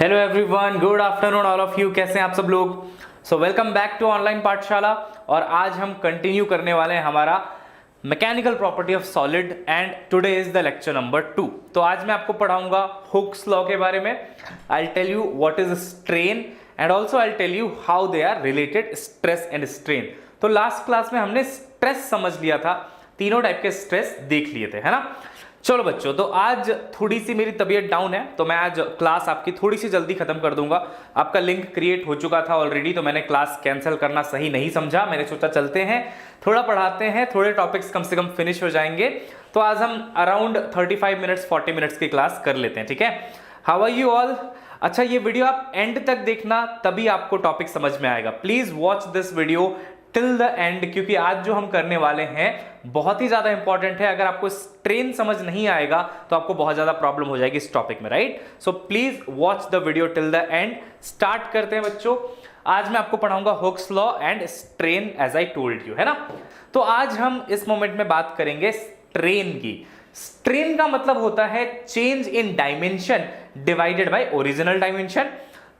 Hello everyone, good afternoon all of you. कैसे हैं आप सब लोग? So welcome back to online Pathshala. और आज हम कंटिन्यू करने वाले हैं हमारा mechanical property of solid and today is the lecture number 2। तो आज मैं आपको पढ़ाऊंगा हुक्स लॉ के बारे में। I tell you what is strain and also I tell you how they are related, stress and strain. तो लास्ट क्लास में हमने स्ट्रेस समझ लिया था, तीनों टाइप के स्ट्रेस देख लिए थे, है ना। चलो बच्चों, तो आज थोड़ी सी मेरी तबीयत डाउन है तो मैं आज क्लास आपकी थोड़ी सी जल्दी खत्म कर दूंगा। आपका लिंक क्रिएट हो चुका था ऑलरेडी, तो मैंने क्लास कैंसिल करना सही नहीं समझा। मैंने सोचा चलते हैं, थोड़ा पढ़ाते हैं, थोड़े टॉपिक्स कम से कम फिनिश हो जाएंगे। तो आज हम अराउंड 35 मिनट्स 40 मिनट्स की क्लास कर लेते हैं, ठीक है। How are you all? अच्छा, ये वीडियो आप एंड तक देखना, तभी आपको टॉपिक समझ में आएगा। Please watch this video till the and, क्योंकि आज जो हम करने वाले हैं बहुत ही ज्यादा इंपॉर्टेंट है। अगर आपको स्ट्रेन समझ नहीं आएगा तो आपको बहुत ज्यादा प्रॉब्लम हो जाएगी इस टॉपिक में, right. So please watch the video till the end. Start करते हैं बच्चों। आज मैं आपको पढ़ाऊंगा Hooke's law and strain as I told you, है ना। तो आज हम इस मोमेंट में बात करेंगे स्ट्रेन की। स्ट्रेन का मतलब होता है change in dimension divided by original dimension.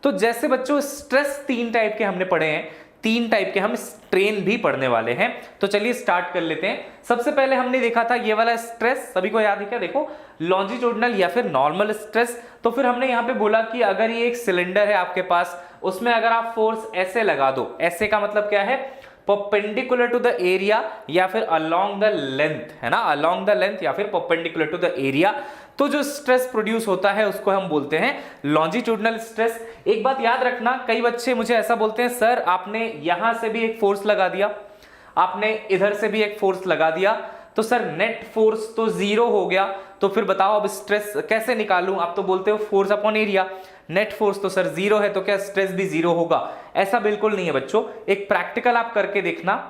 तो जैसे बच्चों स्ट्रेस 3 टाइप के हमने पढ़े हैं, 3 टाइप के हम स्ट्रेन भी पढ़ने वाले हैं। तो चलिए स्टार्ट कर लेते हैं। सबसे पहले हमने देखा था ये वाला स्ट्रेस, सभी को याद है क्या? देखो, लॉन्जिट्यूडिनल या फिर नॉर्मल स्ट्रेस। तो फिर हमने यहां पे बोला कि अगर ये एक सिलेंडर है आपके पास, उसमें अगर आप फोर्स ऐसे लगा दो, ऐसे का मतलब क्या है? परपेंडिकुलर टू द एरिया या फिर अलोंग द लेंथ, है ना, अलोंग द लेंथ या फिर परपेंडिकुलर टू द एरिया। तो जो स्ट्रेस प्रोड्यूस होता है उसको हम बोलते हैं लॉन्जिट्यूडिनल स्ट्रेस। एक बात याद रखना, कई बच्चे मुझे ऐसा बोलते हैं, सर आपने यहां से भी एक फोर्स लगा दिया, आपने इधर से भी एक फोर्स लगा दिया, तो सर नेट फोर्स तो 0 हो गया, तो फिर बताओ अब स्ट्रेस कैसे निकालूं? आप तो बोलते हो force upon area, net force तो सर 0 है, तो क्या स्ट्रेस भी 0 होगा? ऐसा बिल्कुल नहीं है बच्चों। एक प्रैक्टिकल आप करके देखना।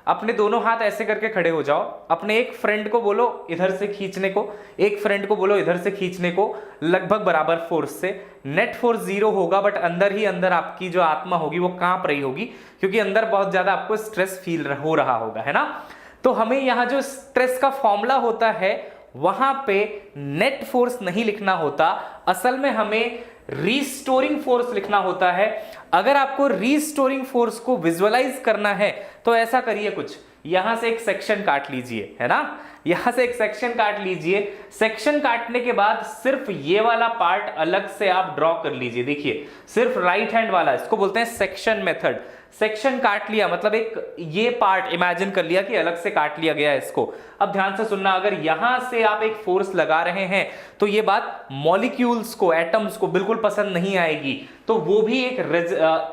अपने दोनों हाथ ऐसे करके खड़े हो जाओ, अपने एक फ्रेंड को बोलो इधर से खींचने को, एक फ्रेंड को बोलो इधर से खींचने को, लगभग बराबर फोर्स से। नेट फोर्स 0 होगा, बट अंदर ही अंदर आपकी जो आत्मा होगी वो कांप रही होगी, क्योंकि अंदर बहुत ज्यादा आपको स्ट्रेस फील हो रहा होगा, है ना। तो हमें यहां जो स्ट्रेस का फॉर्मूला होता है वहां पे नेट फोर्स नहीं लिखना होता, असल में हमें रीस्टोरिंग फोर्स लिखना होता है। अगर आपको रीस्टोरिंग फोर्स को विजुअलाइज करना है तो ऐसा करिए, कुछ यहां से एक सेक्शन काट लीजिए, है ना, यहां से एक सेक्शन काट लीजिए। सेक्शन काटने के बाद सिर्फ ये वाला पार्ट अलग से आप ड्रॉ कर लीजिए। देखिए, सिर्फ राइट हैंड वाला, इसको बोलते हैं सेक्शन मेथड। सेक्शन काट लिया मतलब एक ये पार्ट इमेजिन कर लिया कि अलग से काट लिया गया है इसको। अब ध्यान से सुनना, अगर यहां से आप एक फोर्स लगा रहे हैं तो ये बात मॉलिक्यूल्स को, एटम्स को बिल्कुल पसंद नहीं आएगी, तो वो भी एक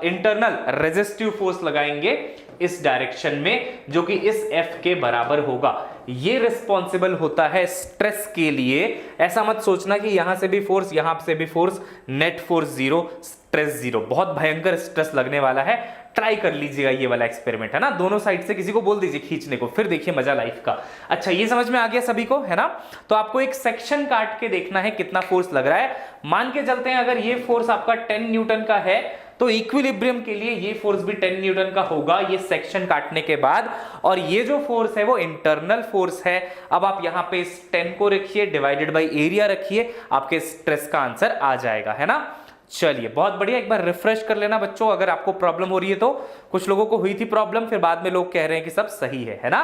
इंटरनल रेजिस्टिव फोर्स लगाएंगे इस डायरेक्शन में, जो कि इस F के बराबर होगा। ये रिस्पॉन्सिबल होता है स्ट्रेस के लिए। ऐसा मत सोचना कि यहां से भी फोर्स, यहां से भी फोर्स, नेट फोर्स 0, स्ट्रेस 0। बहुत भयंकर स्ट्रेस लगने वाला है। ट्राई कर लीजिएगा ये वाला एक्सपेरिमेंट, है ना। दोनों साइड से किसी को बोल दीजिए खींचने को, फिर देखिए मजा लाइफ का। अच्छा, ये समझ में आ गया सभी को, है ना। तो आपको एक सेक्शन काट के देखना है कितना फोर्स लग रहा है। मान के चलते हैं अगर ये फोर्स आपका 10 न्यूटन का है, तो इक्विलिब्रियम के लिए ये फोर्स भी 10 न्यूटन का होगा, ये सेक्शन काटने के बाद। और ये जो फोर्स है वो इंटरनल फोर्स है। अब आप यहां पे इस 10 को रखिए, डिवाइडेड बाय एरिया रखिए, आपके स्ट्रेस का आंसर आ जाएगा, है ना। चलिए, बहुत बढ़िया। एक बार रिफ्रेश कर लेना बच्चों अगर आपको प्रॉब्लम हो रही है तो। कुछ लोगों को हुई थी प्रॉब्लम, फिर बाद में लोग कह रहे हैं कि सब सही है ना।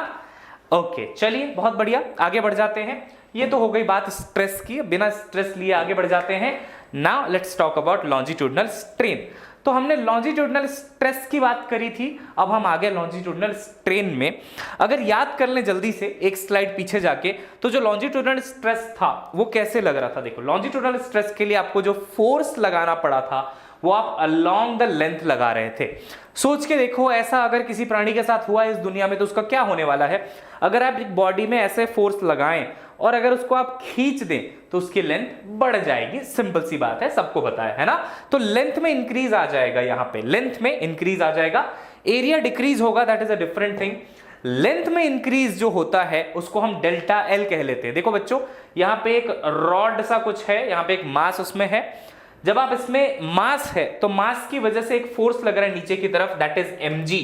ओके, चलिए बहुत बढ़िया, आगे बढ़ जाते हैं। ये तो हो गई बात स्ट्रेस की, बिना स्ट्रेस लिए आगे बढ़ जाते हैं। Now let's talk about longitudinal strain. तो हमने लॉन्जिट्यूडिनल स्ट्रेस की बात करी थी, अब हम आगे लॉन्जिट्यूडिनल स्ट्रेन में। अगर याद कर लें जल्दी से एक स्लाइड पीछे जाके, तो जो लॉन्जिट्यूडिनल स्ट्रेस था वो कैसे लग रहा था? देखो, लॉन्जिट्यूडिनल स्ट्रेस के लिए आपको जो फोर्स लगाना पड़ा था वो आप अलोंग द लेंथ लगा रहे थे। सोच के देखो, ऐसा अगर किसी प्राणी के साथ हुआ इस दुनिया में तो उसका क्या होने वाला है? अगर आप एक बॉडी में ऐसे फोर्स लगाएं और अगर उसको आप खींच दें तो उसकी लेंथ बढ़ जाएगी। सिंपल सी बात है, सबको पता है ना। तो लेंथ में इंक्रीज आ जाएगा, यहां पे लेंथ में इंक्रीज आ जाएगा। एरिया डिक्रीज होगा, that is a different thing. Length में इंक्रीज जो होता है उसको हम डेल्टा एल कह लेते हैं। देखो बच्चों, यहां पे एक रॉड सा कुछ है, यहां पे एक मास उसमें है। जब आप इसमें मास है तो मास की वजह से एक फोर्स लग रहा है नीचे की तरफ, दैट इज mg।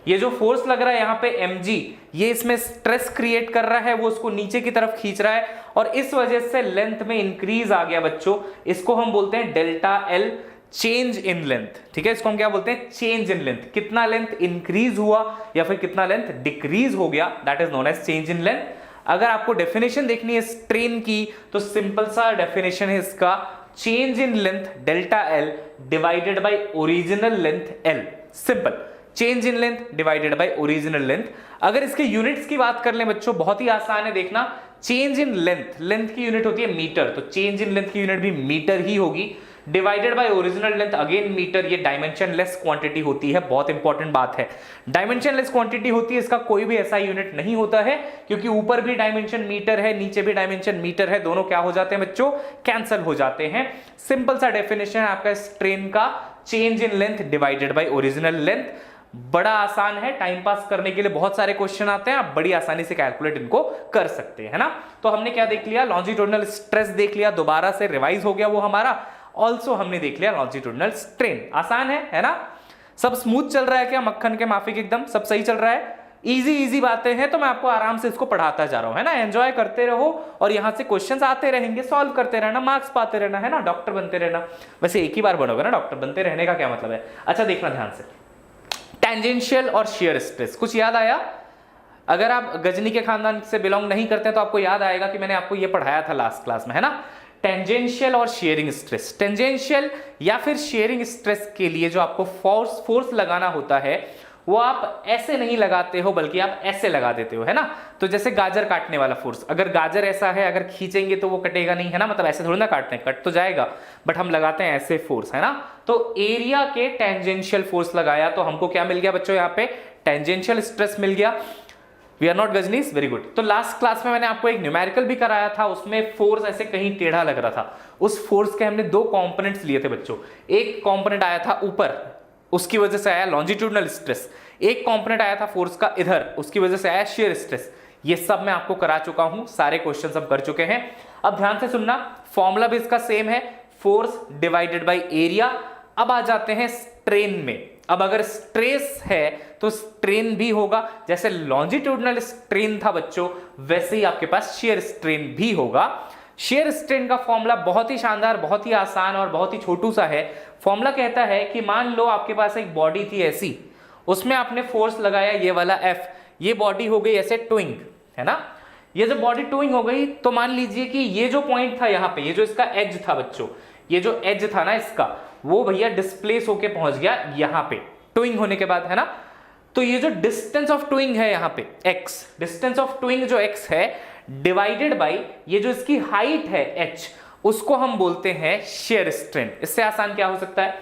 ये जो फोर्स लग रहा है यहाँ पे mg, ये इसमें स्ट्रेस क्रिएट कर रहा है, वो उसको नीचे की तरफ खींच रहा है और इस वजह से लेंथ में इंक्रीज आ गया बच्चों। इसको हम बोलते हैं delta L. Change in length, ठीक है, इसको हम क्या बोलते हैं, चेंज इन लेंथ, कितना लेंथ इंक्रीज हुआ या फिर कितना लेंथ डिक्रीज हो गया, that is known as change in length. अगर आपको डेफिनेशन देखनी है स्ट्रेन की तो सिंपल सा डेफिनेशन है इसका, change in length delta L divided by original length L, simple, change in length divided by original length. अगर इसके यूनिट्स की बात कर लें बच्चों, बहुत ही आसान है, देखना, चेंज इन लेंथ, लेंथ की यूनिट होती है मीटर, तो चेंज इन लेंथ की यूनिट भी मीटर ही होगी, divided by original length again metre, ये डायमेंशनलेस क्वांटिटी होती है, बहुत इंपॉर्टेंट बात है, डायमेंशनलेस क्वांटिटी होती है, इसका कोई भी ऐसा यूनिट नहीं होता है, क्योंकि ऊपर भी डायमेंशन मीटर है, नीचे भी डायमेंशन मीटर है, दोनों क्या हो जाते हैं बच्चों, कैंसिल हो जाते हैं। सिंपल सा डेफिनेशन है आपका स्ट्रेन का, change in length divided by original length. बड़ा आसान है, टाइम पास करने के लिए बहुत सारे क्वेश्चन आते हैं, आप बड़ी आसानी से कैलकुलेट इनको कर सकते हैं, है ना। तो हमने क्या देख लिया, लॉन्जिट्यूडिनल स्ट्रेस देख लिया, दोबारा से रिवाइज हो गया वो हमारा, ऑल्सो हमने देख लिया लॉन्जिट्यूडिनल स्ट्रेन। आसान है ना, सब स्मूथ चल रहा है क्या, मक्खन के माफिक एकदम सब सही चल रहा है, इजी बातें हैं, तो मैं आपको आराम से इसको पढ़ाता जा रहा हूं, है ना, एंजॉय करते रहो और यहां से क्वेश्चंस आते रहेंगे, सॉल्व करते रहना, मार्क्स पाते रहना, है ना, डॉक्टर बनते रहना। वैसे एक ही बार बनोगे ना डॉक्टर, बनते रहने का क्या मतलब है। अच्छा देखना ध्यान से, टेंजेंशियल और शेयर स्ट्रेस, कुछ याद आया? अगर आप गजनी के खानदान से बिलोंग नहीं करते तो आपको याद आएगा कि मैंने आपको ये पढ़ाया था लास्ट क्लास में, है ना, टेंजेंशियल और शेयरिंग स्ट्रेस। टेंजेंशियल या फिर शेयरिंग स्ट्रेस के लिए जो आपको फोर्स लगाना होता है वो आप ऐसे नहीं लगाते हो, बल्कि आप ऐसे लगा देते हो, है ना। तो जैसे गाजर काटने वाला फोर्स, अगर गाजर ऐसा है, अगर खींचेंगे तो वो कटेगा नहीं, है ना, मतलब ऐसे थोड़ी ना काटते हैं, कट तो जाएगा, बट हम लगाते हैं ऐसे फोर्स, है ना। तो एरिया के टेंजेंशियल फोर्स लगाया तो हमको क्या मिल गया बच्चों, यहाँ पे टेंजेंशियल स्ट्रेस मिल गया। We are not Ghajinis, very good. तो लास्ट क्लास में मैंने आपको एक न्यूमेरिकल भी कराया था, उसमें फोर्स ऐसे कहीं टेढ़ा लग रहा था, उस फोर्स के हमने दो कंपोनेंट्स लिए थे बच्चों। एक कंपोनेंट आया था ऊपर, उसकी वजह से आया लॉन्जिट्यूडिनल स्ट्रेस, एक कंपोनेंट आया था फोर्स का इधर, उसकी वजह से आया शेयर स्ट्रेस। ये सब मैं आपको करा चुका हूं, सारे क्वेश्चन सब कर चुके हैं। अब ध्यान से सुनना, फॉर्मूला भी इसका सेम है, फोर्स डिवाइडेड बाय एरिया। अब आ जाते हैं स्ट्रेन में। अब अगर स्ट्रेस है तो स्ट्रेन भी होगा, जैसे लॉन्जिट्यूडिनल स्ट्रेन था बच्चों, वैसे ही आपके पास शेयर स्ट्रेन भी होगा। शेयर स्ट्रेन का फॉर्मूला बहुत ही शानदार, बहुत ही आसान और बहुत ही छोटू सा है। फॉर्मूला कहता है कि मान लो आपके पास एक बॉडी थी ऐसी, उसमें आपने फोर्स लगाया ये वाला F, ये बॉडी हो गई ऐसे ट्विंग, है ना। ये जब बॉडी ट्विंग हो गई तो मान लीजिए कि ये जो पॉइंट था यहाँ पे, ये जो इसका एज था बच्चों, ये जो एज था ना इसका, वो भैया डिस्प्लेस होके पहुंच गया यहाँ पे ट्विंग होने के बाद, है ना। तो ये जो डिस्टेंस ऑफ ट्विंग है यहाँ पे x, डिस्टेंस ऑफ ट्विंग जो x है डिवाइडेड बाय ये जो इसकी हाइट है h, उसको हम बोलते हैं शेयर स्ट्रेन। इससे आसान क्या हो सकता है,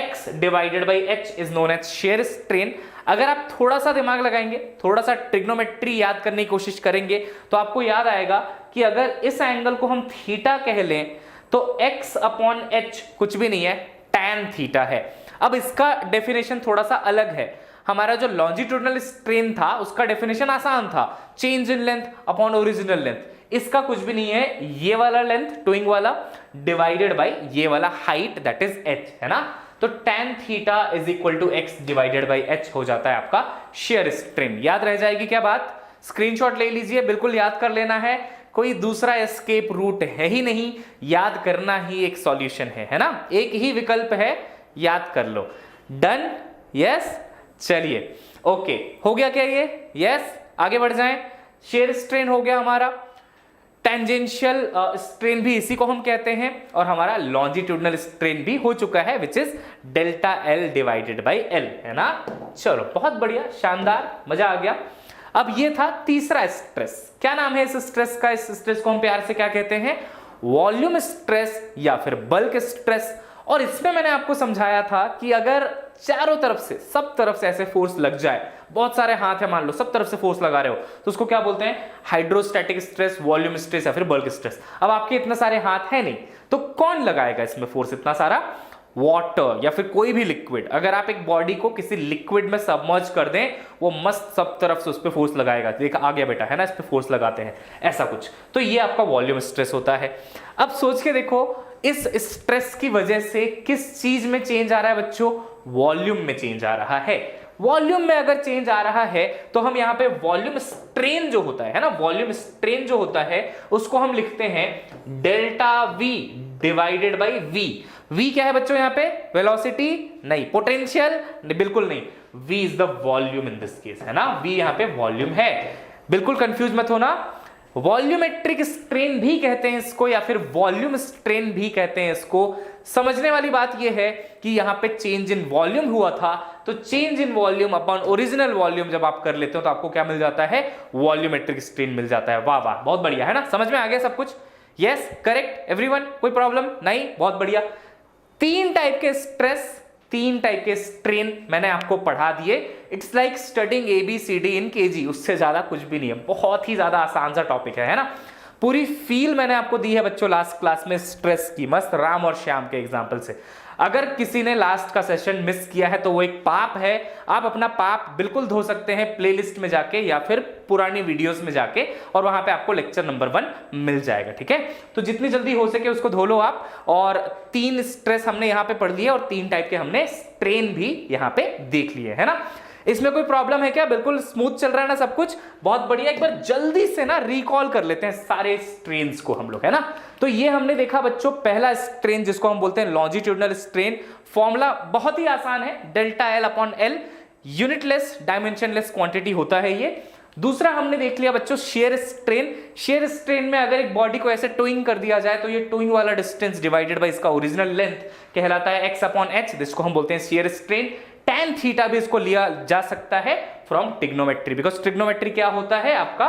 x divided by h is known as shear strain. अगर आप थोड़ा सा दिमाग लगाएंगे, थोड़ा सा ट्रिग्नोमेट्री याद करने की कोशिश करेंगे, तो आपको याद आएगा कि अगर इस एंगल को हम थीटा कह लें तो x अपॉन h कुछ भी नहीं है, tan थीटा है। अब इसका डेफिनेशन थोड़ा सा अलग है। हमारा जो लॉन्जिट्यूडिनल स्ट्रेन था उसका डेफिनेशन आसान था, change in length upon original length. इसका कुछ भी नहीं है, ये वाला लेंथ ट्विंग वाला डिवाइडेड बाय ये वाला हाइट दैट इज h, है ना। तो tan theta is equal to x divided by h हो जाता है आपका शेयर स्ट्रेन। याद रह जाएगी क्या बात? स्क्रीनशॉट ले लीजिए, बिल्कुल याद कर लेना है, कोई दूसरा एस्केप रूट है ही नहीं, याद करना ही एक सॉल्यूशन है ना, एक ही विकल्प है, याद कर लो। डन? यस, चलिए ओके, हो गया क्या ये? यस, आगे बढ़ जाएं। शेयर स्ट्रेन हो गया हमारा, टेंजेंशियल स्ट्रेन भी इसी को हम कहते हैं, और हमारा लॉन्जिट्यूडिनल स्ट्रेन भी हो चुका है which is delta L divided by L, है ना। चलो बहुत बढ़िया, शानदार, मजा आ गया। अब ये था तीसरा स्ट्रेस। क्या नाम है इस स्ट्रेस का? इस स्ट्रेस को हम प्यार से क्या कहते हैं? वॉल्यूम स्ट्रेस या फिर बल्क स्ट्रेस। और इसमें मैंने आपको समझाया था कि अगर चारों तरफ से, सब तरफ से ऐसे फोर्स लग जाए, बहुत सारे हाथ है मान लो, सब तरफ से फोर्स लगा रहे हो, तो उसको क्या बोलते हैं? हाइड्रोस्टैटिक स्ट्रेस, वॉल्यूम स्ट्रेस या फिर बल्क स्ट्रेस। अब आपके इतने सारे हाथ है नहीं, तो कौन लगाएगा इसमें फोर्स इतना सारा? वाटर या फिर कोई भी लिक्विड। अगर आप एक बॉडी को किसी लिक्विड में सबमर्ज कर दें, वो मस्त सब तरफ से उस पर फोर्स लगाएगा। देख आ गया बेटा, है ना, इस पे फोर्स लगाते हैं, ऐसा कुछ। तो ये आपका वॉल्यूम स्ट्रेस होता है। अब सोच के देखो, इस स्ट्रेस की वजह से किस चीज में चेंज आ रहा है बच्चों? वॉल्यूम में चेंज आ रहा है। वॉल्यूम में अगर चेंज आ रहा है तो हम यहां पे वॉल्यूम स्ट्रेन जो होता है ना, वॉल्यूम स्ट्रेन जो होता है उसको हम लिखते हैं delta V divided by v। v क्या है बच्चों यहाँ पे? वेलोसिटी नहीं, पोटेंशियल बिल्कुल नहीं, v is the volume in this case, है ना, v यहाँ पे वॉल्यूम है। बिल्कुल कंफ्यूज मत होना, वॉल्यूमेट्रिक स्ट्रेन भी कहते हैं इसको, या फिर वॉल्यूम स्ट्रेन भी कहते हैं इसको। समझने वाली बात यह है कि यहां पे चेंज इन वॉल्यूम हुआ था, तो change in volume upon original volume जब आप कर लेते हो तो आपको क्या मिल जाता है? वॉल्यूमेट्रिक स्ट्रेन मिल जाता है। वाह वाह, बहुत बढ़िया, है ना, समझ में आ गया सब कुछ? यस, करेक्ट एवरीवन, कोई प्रॉब्लम नहीं? बहुत बढ़िया। तीन टाइप के स्ट्रेस, तीन टाइप के स्ट्रेन मैंने आपको पढ़ा दिए। It's like studying ABCD in KG, उससे ज्यादा कुछ भी नहीं है, बहुत ही ज्यादा आसान सा टॉपिक है ना। पूरी फील मैंने आपको दी है बच्चों लास्ट क्लास में स्ट्रेस की, मस्त राम और श्याम के एग्जांपल से। अगर किसी ने लास्ट का सेशन मिस किया है तो वो एक पाप है, आप अपना पाप बिल्कुल धो सकते हैं प्लेलिस्ट में जाके या फिर पुरानी वीडियोस में जाके, और वहां पे आपको लेक्चर नंबर 1 मिल जाएगा, ठीक है। तो जितनी जल्दी हो सके उसको धो लो आप। और 3 स्ट्रेस हमने यहाँ पे पढ़ लिए और 3 टाइप के हमने स्ट्रेन भी यहाँ पे देख लिए, है ना। इसमें कोई प्रॉब्लम है क्या? बिल्कुल स्मूथ चल रहा है ना सब कुछ? बहुत बढ़िया। एक बार जल्दी से ना रिकॉल कर लेते हैं सारे स्ट्रेन्स को हम लोग, है ना। तो ये हमने देखा बच्चों पहला स्ट्रेन जिसको हम बोलते हैं लॉन्जिट्यूडनल स्ट्रेन। फॉर्मूला बहुत ही आसान है, delta L upon L, unitless dimensionless quantity होता है ये। दूसरा हमने देख लिया बच्चों शेयर स्ट्रेन। शेयर स्ट्रेन में अगर एक बॉडी को ऐसे टोइंग कर दिया जाए तो ये टोइंग वाला डिस्टेंस डिवाइडेड बाय इसका ओरिजिनल लेंथ कहलाता है x अपॉन h, जिसको हम बोलते हैं शेयर स्ट्रेन। tan थीटा भी इसको लिया जा सकता है फ्रॉम ट्रिग्नोमेट्री, बिकॉज ट्रिग्नोमेट्री क्या होता है आपका?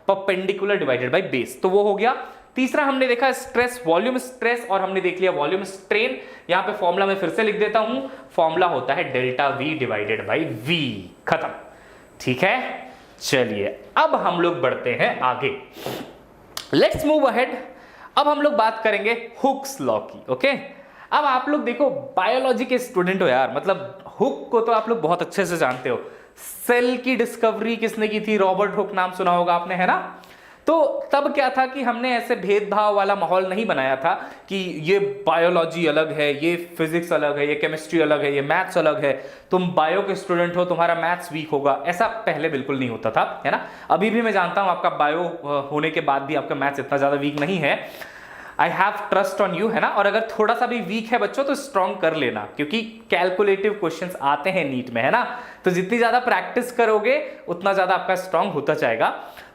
परपेंडिकुलर डिवाइडेड बाय बेस, तो वो हो गया। तीसरा हमने देखा स्ट्रेस, वॉल्यूम स्ट्रेस, और हमने देख लिया वॉल्यूम स्ट्रेन। यहां पे फॉर्मूला मैं फिर से लिख देता हूं, फॉर्मूला होता है delta V divided by V, खत्म, ठीक है। चलिए अब हम लोग बढ़ते हैं आगे, लेट्स मूव अहेड। अब हम लोग बात करेंगे हुक्स लॉ की, ओके। अब आप लोग देखो बायोलॉजी के स्टूडेंट हो यार, मतलब हुक को तो आप लोग बहुत अच्छे से जानते हो। सेल की डिस्कवरी किसने की थी? रॉबर्ट हुक, नाम सुना होगा आपने, है ना। तो तब क्या था कि हमने ऐसे भेदभाव वाला माहौल नहीं बनाया था कि ये बायोलॉजी अलग है, ये फिजिक्स अलग है, ये केमिस्ट्री अलग है, ये मैथ्स अलग है, तुम बायो के स्टूडेंट हो तुम्हारा मैथ्स वीक होगा, ऐसा पहले बिल्कुल नहीं होता था, है ना। अभी भी मैं जानता हूं आपका बायो होने के बाद भी आपका मैथ्स इतना ज्यादा वीक नहीं है। I have trust on you, है ना। और अगर थोड़ा सा भी वीक है बच्चों तो स्ट्रॉन्ग कर लेना, क्योंकि कैलकुलेटिव क्वेश्चंस आते हैं नीट में, है ना। तो जितनी ज्यादा प्रैक्टिस करोगे उतना ज्यादा आपका स्ट्रॉन्ग होता जाएगा।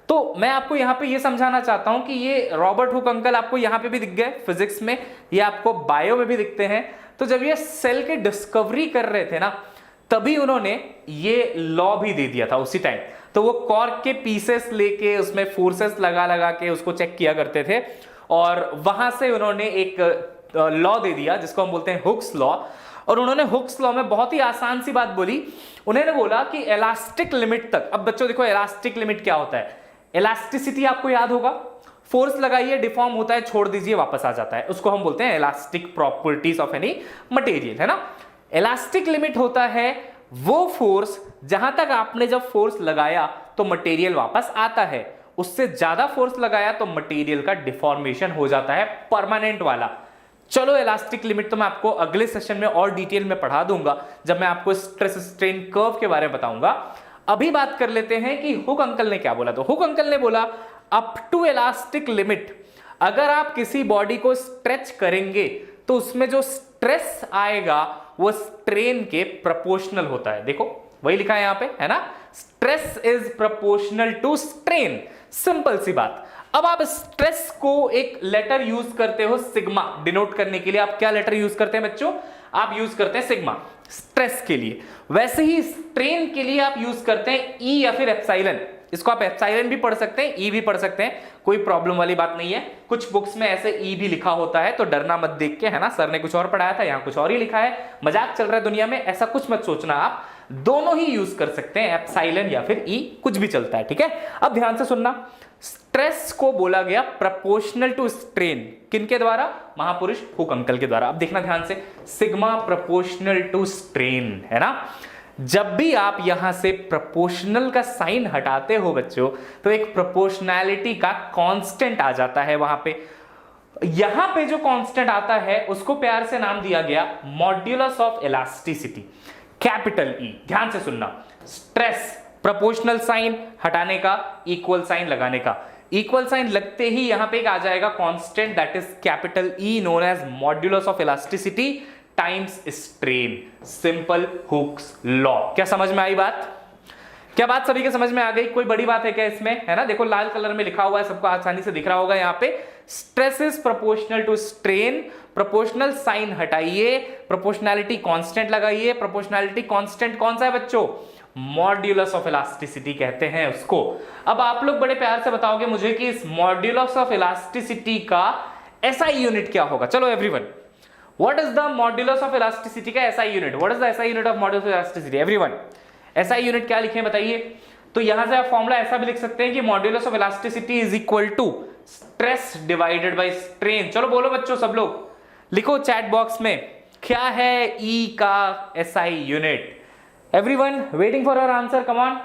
तो मैं आपको यहाँ पे ये समझाना चाहता हूं कि ये रॉबर्ट हुक अंकल आपको यहाँ पे भी दिख गए फिजिक्स में, ये आपको बायो में भी दिखते हैं। तो जब ये सेल के डिस्कवरी कर रहे थे ना, तभी उन्होंने ये लॉ भी दे दिया था उसी टाइम। तो वो कॉर्क के पीसेस लेके उसमें फोर्सेस लगा लगा के उसको चेक किया करते थे, और वहां से उन्होंने एक लॉ दे दिया जिसको हम बोलते हैं हुक्स लॉ। और उन्होंने हुक्स लॉ में बहुत ही आसान सी बात बोली, उन्होंने बोला कि इलास्टिक लिमिट तक। अब बच्चों देखो इलास्टिक लिमिट क्या होता है? इलास्टिसिटी आपको याद होगा, फोर्स लगाइए डिफॉर्म होता है, छोड़ दीजिए वापस आ जाता है, उसको हम बोलते हैं elastic properties of any material, है ना। इलास्टिक लिमिट होता है वो फोर्स जहां तक आपने जब फोर्स लगाया तो मटेरियल वापस आता है, उससे ज्यादा फोर्स लगाया तो मटेरियल का डिफॉर्मेशन हो जाता है, परमानेंट वाला। चलो इलास्टिक लिमिट तो मैं आपको अगले सेशन में और डिटेल में पढ़ा दूंगा जब मैं आपको स्ट्रेस स्ट्रेन कर्व के बारे में बताऊंगा। अभी बात कर लेते हैं कि हुक अंकल ने क्या बोला। तो हुक अंकल ने बोला अप टू इलास्टिक लिमिट, अगर आप किसी बॉडी को स्ट्रेच करेंगे तो उसमें जो स्ट्रेस आएगा वो स्ट्रेन के प्रोपोर्शनल होता है। देखो वही लिखा है यहां पे, है ना, stress is proportional to strain, simple सी बात। अब आप स्ट्रेस को एक लेटर यूज करते हो सिग्मा डिनोट करने के लिए। आप क्या लेटर यूज करते हैं बच्चों? आप यूज करते हैं सिग्मा स्ट्रेस के लिए। वैसे ही स्ट्रेन के लिए आप यूज करते हैं ई या फिर एप्सिलॉन। इसको आप एप्सिलॉन भी पढ़ सकते हैं, ई भी पढ़ सकते हैं, कोई प्रॉब्लम वाली बात नहीं है। कुछ बुक्स में ऐसे ई भी लिखा होता है तो डरना मत देख के, है ना। सर ने कुछ और पढ़ाया था, यहां कुछ और ही लिखा है, मजाक चल रहा है दुनिया में, ऐसा कुछ मत सोचना। आप दोनों ही यूज कर सकते हैं, एप्सिलॉन या फिर ई, कुछ भी चलता है, ठीक है। अब ध्यान से सुनना, स्ट्रेस को बोला गया प्रोपोर्शनल टू स्ट्रेन, किनके द्वारा? महापुरुष हुक अंकल के द्वारा। अब देखना ध्यान से, सिग्मा प्रोपोर्शनल टू स्ट्रेन, है ना। जब भी आप यहां से प्रोपोर्शनल का साइन हटाते हो बच्चों तो एक प्रोपोर्शनैलिटी का कांस्टेंट आ जाता है वहां पे। यहां पे जो कांस्टेंट आता है उसको प्यार से नाम दिया गया modulus of elasticity, capital E. ध्यान से सुनना, स्ट्रेस प्रोपोर्शनल साइन हटाने का, इक्वल साइन लगाने का, इक्वल साइन लगते ही यहां पे एक आ जाएगा constant that is capital E known as modulus of elasticity times strain, simple Hooke's law. क्या समझ में आई बात? क्या बात सभी के समझ में आ गई? कोई बड़ी बात है क्या इसमें? है ना, देखो लाल कलर में लिखा हुआ है, सबको आसानी से दिख रहा होगा यहाँ पे, stress is proportional to strain. Proportional sign हटाइए, प्रोपोर्शनैलिटी कांस्टेंट लगाइए। प्रोपोर्शनैलिटी कांस्टेंट कौन सा है बच्चों? मॉड्यूलस ऑफ इलास्टिसिटी कहते हैं उसको। अब आप लोग बड़े प्यार से बताओगे मुझे कि इस मॉड्यूलस ऑफ इलास्टिसिटी का एसआई यूनिट क्या होगा? चलो everyone, what is the modulus of elasticity का SI unit? What is the SI unit of modulus of elasticity? Everyone, SI unit क्या लिखें बताइए? तो यहां से आप फॉर्मूला ऐसा भी लिख सकते हैं कि modulus of elasticity is equal to stress divided by strain. चलो बोलो बच्चों, सब लोग लिखो चैट बॉक्स में, क्या है ई का SI unit? Everyone waiting for your answer, come on.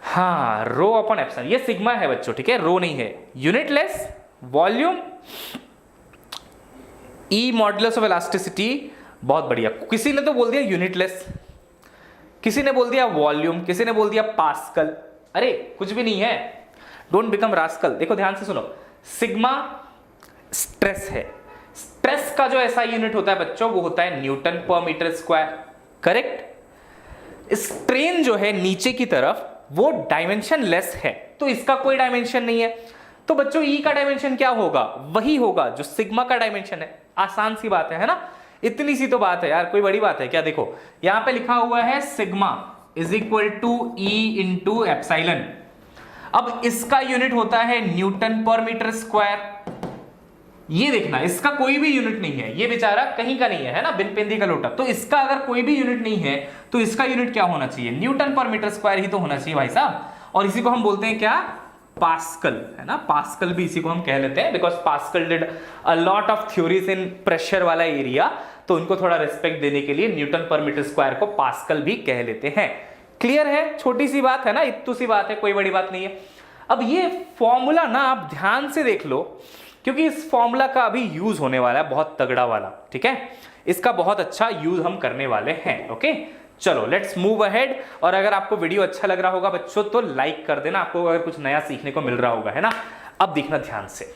हाँ, रो अपॉन एप्सिलॉन, ये सिग्मा है बच्चों, ठीक है, रो नहीं है। Unitless volume E modulus of elasticity, बहुत बढ़िया। किसी ने तो बोल दिया यूनिटलेस, किसी ने बोल दिया वॉल्यूम, किसी ने बोल दिया पास्कल। अरे कुछ भी नहीं है, डोंट बिकम रास्कल। देखो ध्यान से सुनो, सिग्मा स्ट्रेस है, स्ट्रेस का जो एसआई यूनिट होता है बच्चों वो होता है न्यूटन पर मीटर स्क्वायर, करेक्ट। स्ट्रेन जो है नीचे की तरफ वो डायमेंशन लेस है, तो इसका कोई डायमेंशन नहीं है, तो बच्चों ई का डायमेंशन क्या होगा? वही होगा जो सिग्मा का डायमेंशन है। आसान सी बात है ना, इतनी सी तो बात है यार, कोई बड़ी बात है क्या? देखो यहां पे लिखा हुआ है sigma is equal to E into epsilon. अब इसका यूनिट होता है न्यूटन पर मीटर स्क्वायर। ये देखना, इसका कोई भी यूनिट नहीं है, ये बेचारा कहीं का नहीं है ना, बिन पेंदी का लोटा। तो इसका अगर कोई भी यूनिट नहीं है तो इसका यूनिट क्या होना चाहिए? न्यूटन पर मीटर स्क्वायर ही तो होना चाहिए भाई साहब। और इसी को हम बोलते हैं क्या? पास्कल, है ना। पास्कल भी इसी को हम कह लेते हैं because pascal did a lot of theories in pressure वाला एरिया, तो उनको थोड़ा रिस्पेक्ट देने के लिए न्यूटन पर मीटर स्क्वायर को पास्कल भी कह लेते हैं। क्लियर है? छोटी सी बात है ना, इतनी सी बात है, कोई बड़ी बात नहीं है। अब ये फॉर्मूला ना आप ध्यान से देख लो, क्योंकि इस फॉर्मूला का अभी यूज होने वाला है, बहुत तगड़ा वाला, ठीक है। इसका बहुत अच्छा यूज हम करने वाले हैं, ओके। चलो लेट्स मूव अहेड। और अगर आपको वीडियो अच्छा लग रहा होगा बच्चों तो लाइक कर देना, आपको अगर कुछ नया सीखने को मिल रहा होगा, है ना। अब देखना ध्यान से,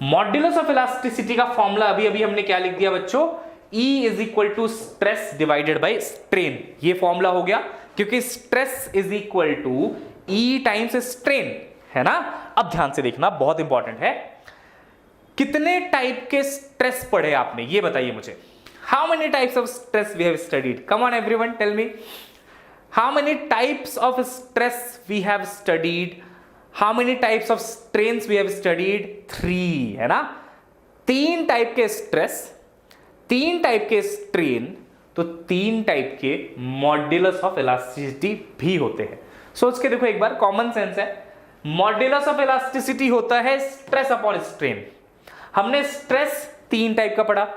मॉड्यूलस ऑफ इलास्टिसिटी का फॉर्मूला अभी हमने क्या लिख दिया बच्चों? E is equal to stress divided by strain. ये फॉर्मूला हो गया, क्योंकि stress is equal to E times strain, है ना। अब ध्यान से देखना, बहुत इंपॉर्टेंट है। कितने टाइप के स्ट्रेस पढ़े आपने, ये बताइए मुझे। How many types of stress we have studied? Come on everyone, tell me. How many types of stress we have studied? How many types of strains we have studied? 3, है ना। 3 type के stress, 3 type के strain, तो 3 type के modulus of elasticity भी होते हैं। सोच के देखो एक बार, कॉमन सेंस है। मॉड्यूलस ऑफ इलास्टिसिटी होता है स्ट्रेस अपॉन स्ट्रेन। हमने स्ट्रेस 3 टाइप का पढ़ा,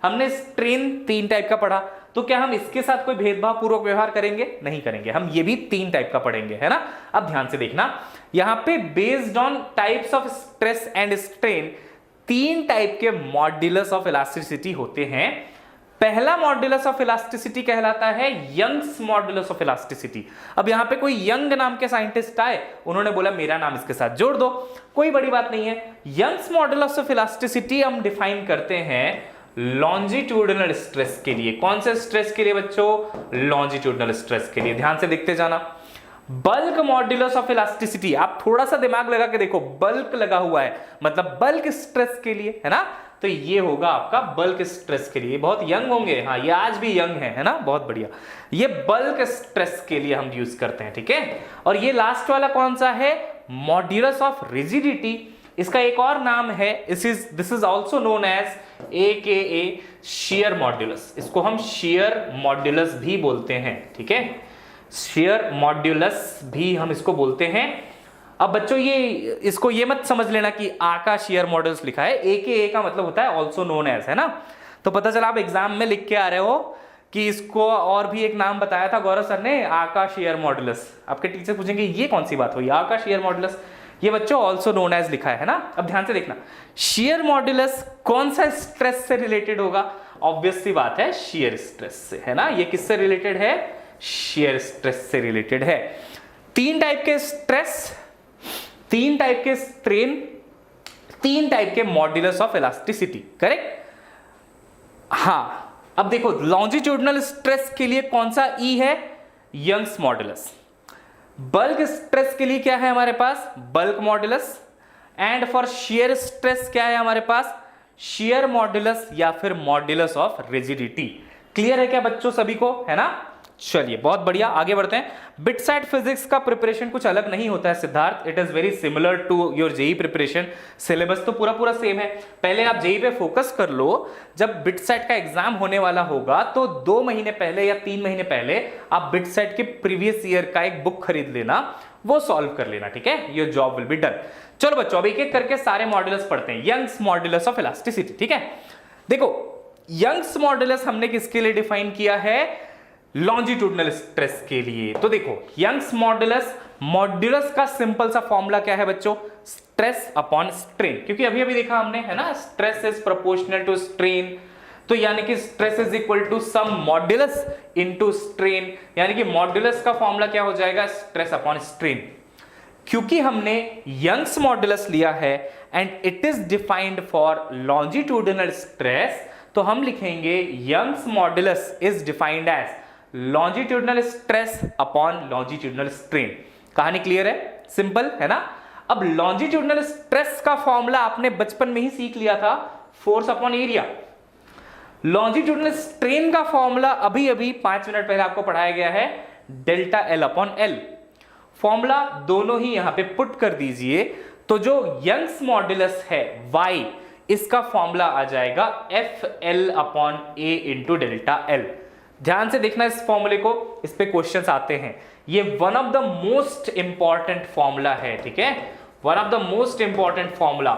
हमने स्ट्रेन 3 टाइप का पढ़ा, तो क्या हम इसके साथ कोई भेदभाव पूर्वक व्यवहार करेंगे? नहीं करेंगे, हम ये भी 3 टाइप का पढ़ेंगे, है ना। अब ध्यान से देखना, यहां पे based on types of stress and strain 3 type के मॉड्यूलस ऑफ इलास्टिसिटी होते हैं। पहला मॉड्यूलस ऑफ इलास्टिसिटी कहलाता है यंग्स मॉड्यूलस ऑफ इलास्टिसिटी। अब यहां पे कोई यंग नाम के साइंटिस्ट आए, उन्होंने बोला मेरा नाम इसके साथ जोड़ दो, कोई बड़ी बात नहीं है। यंग्स मॉड्यूलस ऑफ इलास्टिसिटी हम डिफाइन करते हैं लॉन्जिट्यूडनल स्ट्रेस के लिए। कौन से स्ट्रेस के लिए बच्चों? लॉन्जिट्यूडनल स्ट्रेस के लिए। ध्यान से देखते जाना। बल्क मॉड्यूलस ऑफ इलास्टिसिटी, आप थोड़ा सा दिमाग लगा के देखो, बल्क लगा हुआ है मतलब बल्क स्ट्रेस के लिए, है ना। तो ये होगा आपका बल्क स्ट्रेस के लिए। बहुत यंग होंगे, हाँ ये आज भी यंग है ना, बहुत बढ़िया। ये बल्क स्ट्रेस के लिए हम यूज करते हैं, ठीक है। और ये लास्ट वाला कौन सा है? Modulus of rigidity. इसका एक और नाम है, this is also known as AKA shear modulus. इसको हम shear मॉड्यूलस भी बोलते हैं, ठीक है। shear मॉड्यूलस भी हम इसको बोलते हैं। अब बच्चों इसको ये मत समझ लेना कि आ का shear मॉड्यूलस लिखा है, AKA का मतलब होता है ऑल्सो नोन एज, है ना। तो पता चला आप एग्जाम में लिख के आ रहे हो कि इसको और भी एक नाम बताया था गौरव सर ने, आ का shear मॉड्यूलस। आपके टीचर पूछेंगे ये कौन सी बात हुई, आ का shear मॉड्यूलस? ये बच्चों ऑल्सो नोन एज लिखा है ना। अब ध्यान से देखना, शियर मॉड्यूलस कौन सा स्ट्रेस से रिलेटेड होगा? ऑब्वियस सी बात है, शियर स्ट्रेस से, है ना। ये किससे रिलेटेड है? शियर स्ट्रेस से रिलेटेड है। 3 टाइप के स्ट्रेस, तीन टाइप के स्ट्रेन, तीन टाइप के मॉड्यूलस ऑफ इलास्टिसिटी, करेक्ट। हां, अब देखो लॉन्जिट्यूडनल स्ट्रेस के लिए कौन सा ई है, यंग्स मॉड्यूलस। बल्क स्ट्रेस के लिए क्या है हमारे पास, bulk modulus. And for shear stress क्या है हमारे पास, शियर मॉड्यूलस या फिर मॉड्यूलस ऑफ रिजिडिटी। क्लियर है क्या बच्चों सभी को, है ना। चलिए बहुत बढ़िया, आगे बढ़ते हैं। बिटसाइड फिजिक्स का प्रिपरेशन कुछ अलग नहीं होता है Siddharth, it is very similar to your JEE preparation. Syllabus तो पूरा पूरा सेम है। पहले आप जेई पे फोकस कर लो, जब बिटसाइड का एग्जाम होने वाला होगा तो 2 महीने पहले या 3 महीने पहले आप बिटसाइड के प्रीवियस ईयर का एक बुक खरीद लेना, वो सॉल्व कर लेना, ठीक है। Your job will be done. चलो बच्चों अब एक एक करके सारे मॉड्यूलस पढ़ते हैं। यंग्स मॉड्यूलस ऑफ इलास्टिसिटी, ठीक है। देखो यंग्स मॉड्यूलस हमने किसके लिए डिफाइन किया है, लॉन्जिट्यूडनल स्ट्रेस के लिए। तो देखो यंग्स मॉड्यूलस, मॉड्यूलस का सिंपल सा फॉर्मूला क्या है बच्चों, स्ट्रेस अपॉन स्ट्रेन। क्योंकि अभी अभी देखा हमने, है ना, stress is proportional to strain, तो यानी कि stress is equal to some modulus into strain, यानी कि मॉड्यूलस का फॉर्मूला क्या हो जाएगा, स्ट्रेस अपॉन स्ट्रेन। क्योंकि हमने यंग्स मॉड्यूलस लिया है and it is defined for longitudinal stress, तो हम लिखेंगे Young's modulus is defined as longitudinal stress upon longitudinal strain. कहानी क्लियर है, सिंपल है ना। अब लॉन्जिट्यूडनल स्ट्रेस का फॉर्मूला आपने बचपन में ही सीख लिया था, force upon area. Longitudinal strain का फॉर्मूला अभी अभी 5 मिनट पहले आपको पढ़ाया गया है, delta L upon L. Formula दोनों ही यहां पे पुट कर दीजिए, तो जो यंग्स मॉड्यूलस है y, इसका फॉर्मूला आ जाएगा F L upon A into delta L. ध्यान से देखना इस फॉर्मूले को, इस पे क्वेश्चंस आते हैं। ये one of the most important formula है, ठीक है, one of the most important formula.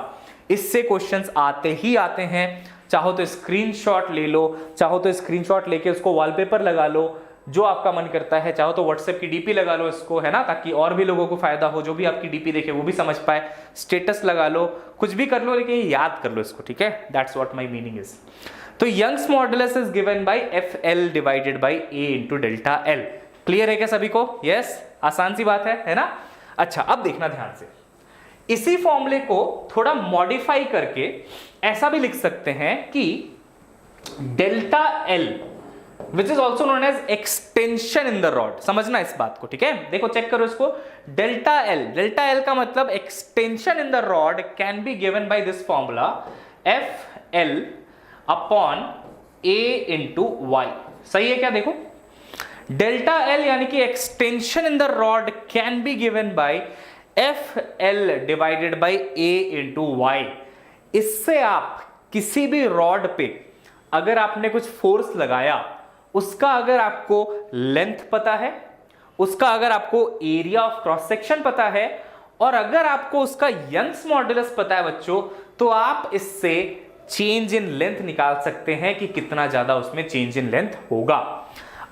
इससे क्वेश्चंस आते ही आते हैं। चाहो तो स्क्रीनशॉट ले लो, चाहो तो स्क्रीनशॉट लेके उसको वॉलपेपर लगा लो, जो आपका मन करता है। चाहो तो व्हाट्सएप की डीपी लगा लो इसको, है ना, ताकि और भी लोगों को फायदा हो, जो भी आपकी डीपी देखे वो भी समझ पाए। स्टेटस लगा लो, कुछ भी कर लो, लेकिन याद कर लो इसको, ठीक है। That's what my meaning is. तो Young's modulus is given by F L divided by A into delta L. Clear है क्या सभी को, यस, आसान सी बात है ना। अच्छा अब देखना ध्यान से, इसी फॉर्मूले को थोड़ा मॉडिफाई करके ऐसा भी लिख सकते हैं कि delta L which is also known as extension in the rod. समझना इस बात को, ठीक है। देखो चेक करो इसको, डेल्टा एल का मतलब extension in the rod can be given by this formula F L upon A into Y. सही है क्या, देखो डेल्टा एल यानी कि extension in the rod can be given by F L divided by A into Y. इससे आप किसी भी रॉड पे अगर आपने कुछ फोर्स लगाया, उसका अगर आपको लेंथ पता है, उसका अगर आपको एरिया ऑफ क्रॉस सेक्शन पता है, और अगर आपको उसका यंग्स मॉड्यूलस पता है बच्चों, तो आप इससे चेंज इन लेंथ निकाल सकते हैं कि कितना ज्यादा उसमें चेंज इन लेंथ होगा।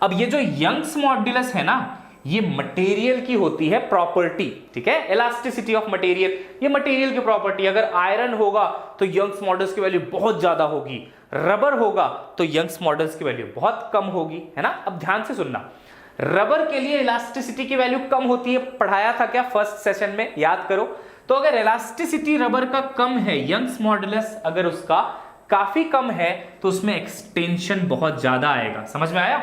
अब ये जो यंग्स मॉड्यूलस है ना, ये मटेरियल की होती है प्रॉपर्टी, ठीक है, इलास्टिसिटी ऑफ मटेरियल, ये मटेरियल की प्रॉपर्टी। अगर आयरन होगा तो यंग्स मॉड्यूलस की वैल्यू बहुत ज्यादा होगी, रबर होगा तो यंग्स मॉड्यूलस की वैल्यू बहुत कम होगी, है ना। अब ध्यान से सुनना, रबर के लिए इलास्टिसिटी की वैल्यू कम होती है, पढ़ाया था क्या फर्स्ट सेशन में, याद करो। तो अगर इलास्टिसिटी रबर का कम है, यंग्स मॉड्यूलस अगर उसका काफी कम है, तो उसमें एक्सटेंशन बहुत ज्यादा आएगा। समझ में आया।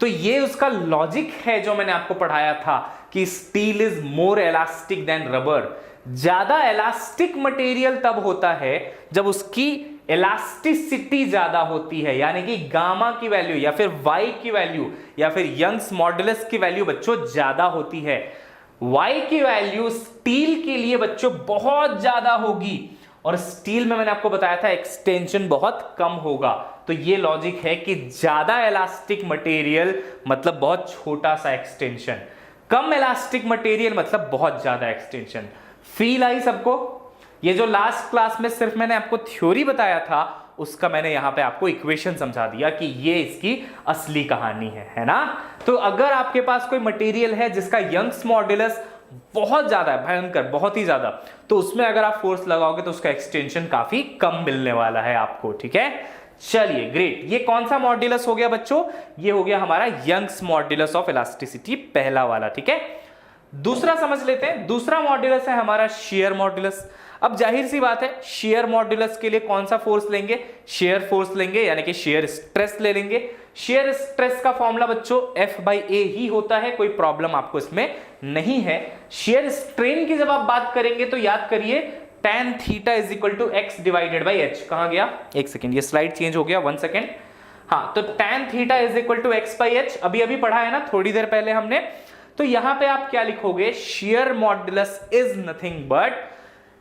तो ये उसका लॉजिक है जो मैंने आपको पढ़ाया था कि steel is more elastic than rubber. ज्यादा इलास्टिक मटेरियल तब होता है जब उसकी इलास्टिसिटी ज्यादा होती है, यानी कि गामा की वैल्यू या फिर वाई की वैल्यू या फिर यंग्स मॉड्यूलस की वैल्यू बच्चों ज्यादा होती है। वाई की वैल्यू स्टील के लिए बच्चों बहुत ज्यादा होगी, और स्टील में मैंने आपको बताया था एक्सटेंशन बहुत कम होगा। तो ये लॉजिक है कि ज्यादा इलास्टिक मटेरियल मतलब बहुत छोटा सा एक्सटेंशन, कम इलास्टिक मटेरियल मतलब बहुत ज्यादा एक्सटेंशन। फील आई सबको। ये जो लास्ट क्लास में सिर्फ मैंने आपको थ्योरी बताया था, उसका मैंने यहां पे आपको इक्वेशन समझा दिया कि ये इसकी असली कहानी है ना। तो अगर आपके पास कोई मटेरियल है जिसका यंग्स मॉड्यूलस बहुत ज्यादा है, भयंकर, बहुत ही ज्यादा, तो उसमें अगर आप फोर्स लगाओगे तो उसका एक्सटेंशन काफी कम मिलने वाला है आपको, ठीक है। चलिए ग्रेट, ये कौन सा मॉड्यूलस हो गया बच्चों, ये हो गया हमारा यंग्स मॉड्यूलस ऑफ इलास्टिसिटी, पहला वाला, ठीक है। दूसरा समझ लेते हैं, दूसरा मॉड्यूलस है हमारा शेयर मॉड्यूलस। अब जाहिर सी बात है शेयर मॉड्यूलस के लिए कौन सा फोर्स लेंगे, शेयर फोर्स लेंगे, यानी कि शेयर स्ट्रेस ले लेंगे। शेयर स्ट्रेस का फॉर्मूला बच्चों F/A ही होता है, कोई प्रॉब्लम आपको इसमें नहीं है। शेयर स्ट्रेन की जब आप बात करेंगे तो याद करिए tan theta is equal to x divided by h। कहां गया, एक सेकेंड, ये स्लाइड चेंज हो गया, 1 सेकेंड। हाँ, तो tan theta is equal to x by h अभी अभी पढ़ा है ना थोड़ी देर पहले हमने। तो यहां पे आप क्या लिखोगे, share modulus is nothing but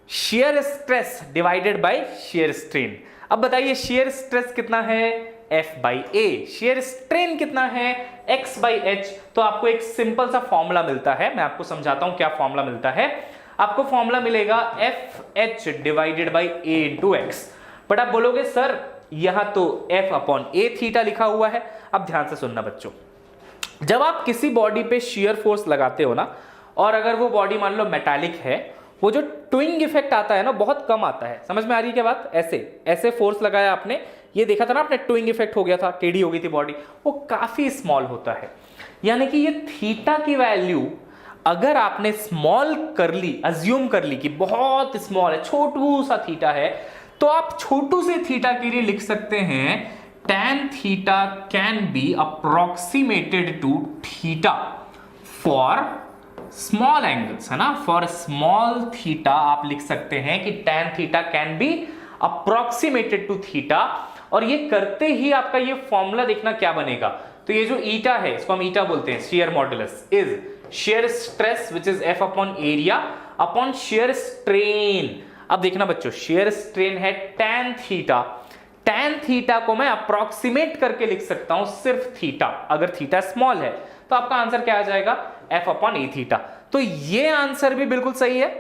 shear stress divided bye shear strain. अब बताइए शेयर स्ट्रेस कितना है, F/A, शेयर स्ट्रेन कितना है, x/h। तो आपको एक सिंपल सा फॉर्मूला मिलता है, मैं आपको समझाता हूं क्या फॉर्मूला मिलता है। आपको फॉर्मूला मिलेगा FH divided by A into x। But आप बोलोगे सर यहां तो F/A थीटा लिखा हुआ है। अब ध्यान से सुनना बच्चों, जब आप किसी बॉडी पे शेयर फोर्स लगाते हो ना, और अगर वो बॉडी मान लो मेटालिक है, वो जो ट्विंग इफेक्ट आता है ना बहुत कम आता है। समझ में आ रही है क्या बात, ऐसे ऐसे फोर्स लगाया आपने, ये देखा था ना आपने, ट्विंग इफेक्ट हो गया था, टेढ़ी हो गई थी बॉडी, वो काफी स्मॉल होता है। यानी कि ये थीटा की वैल्यू अगर आपने स्मॉल कर ली, अज्यूम कर ली कि बहुत स्मॉल है, छोटू सा थीटा है, तो आप छोटू से थीटा के लिए लिख सकते हैं tan theta can be approximated to theta for small angles, है ना। फॉर स्मॉल थीटा आप लिख सकते हैं कि tan theta can be approximated to theta. और ये करते ही आपका ये फॉर्मूला देखना क्या बनेगा, तो ये जो ईटा है इसको हम ईटा बोलते हैं, share modulus is shear stress which is F upon area upon shear strain. अब देखना बच्चों, शेयर स्ट्रेन है tan थीटा, tan थीटा को मैं अप्रोक्सीमेट करके लिख सकता हूं सिर्फ थीटा, अगर थीटा स्मॉल है तो आपका आंसर क्या आ जाएगा, F अपॉन A थीटा। तो ये आंसर भी बिल्कुल सही है,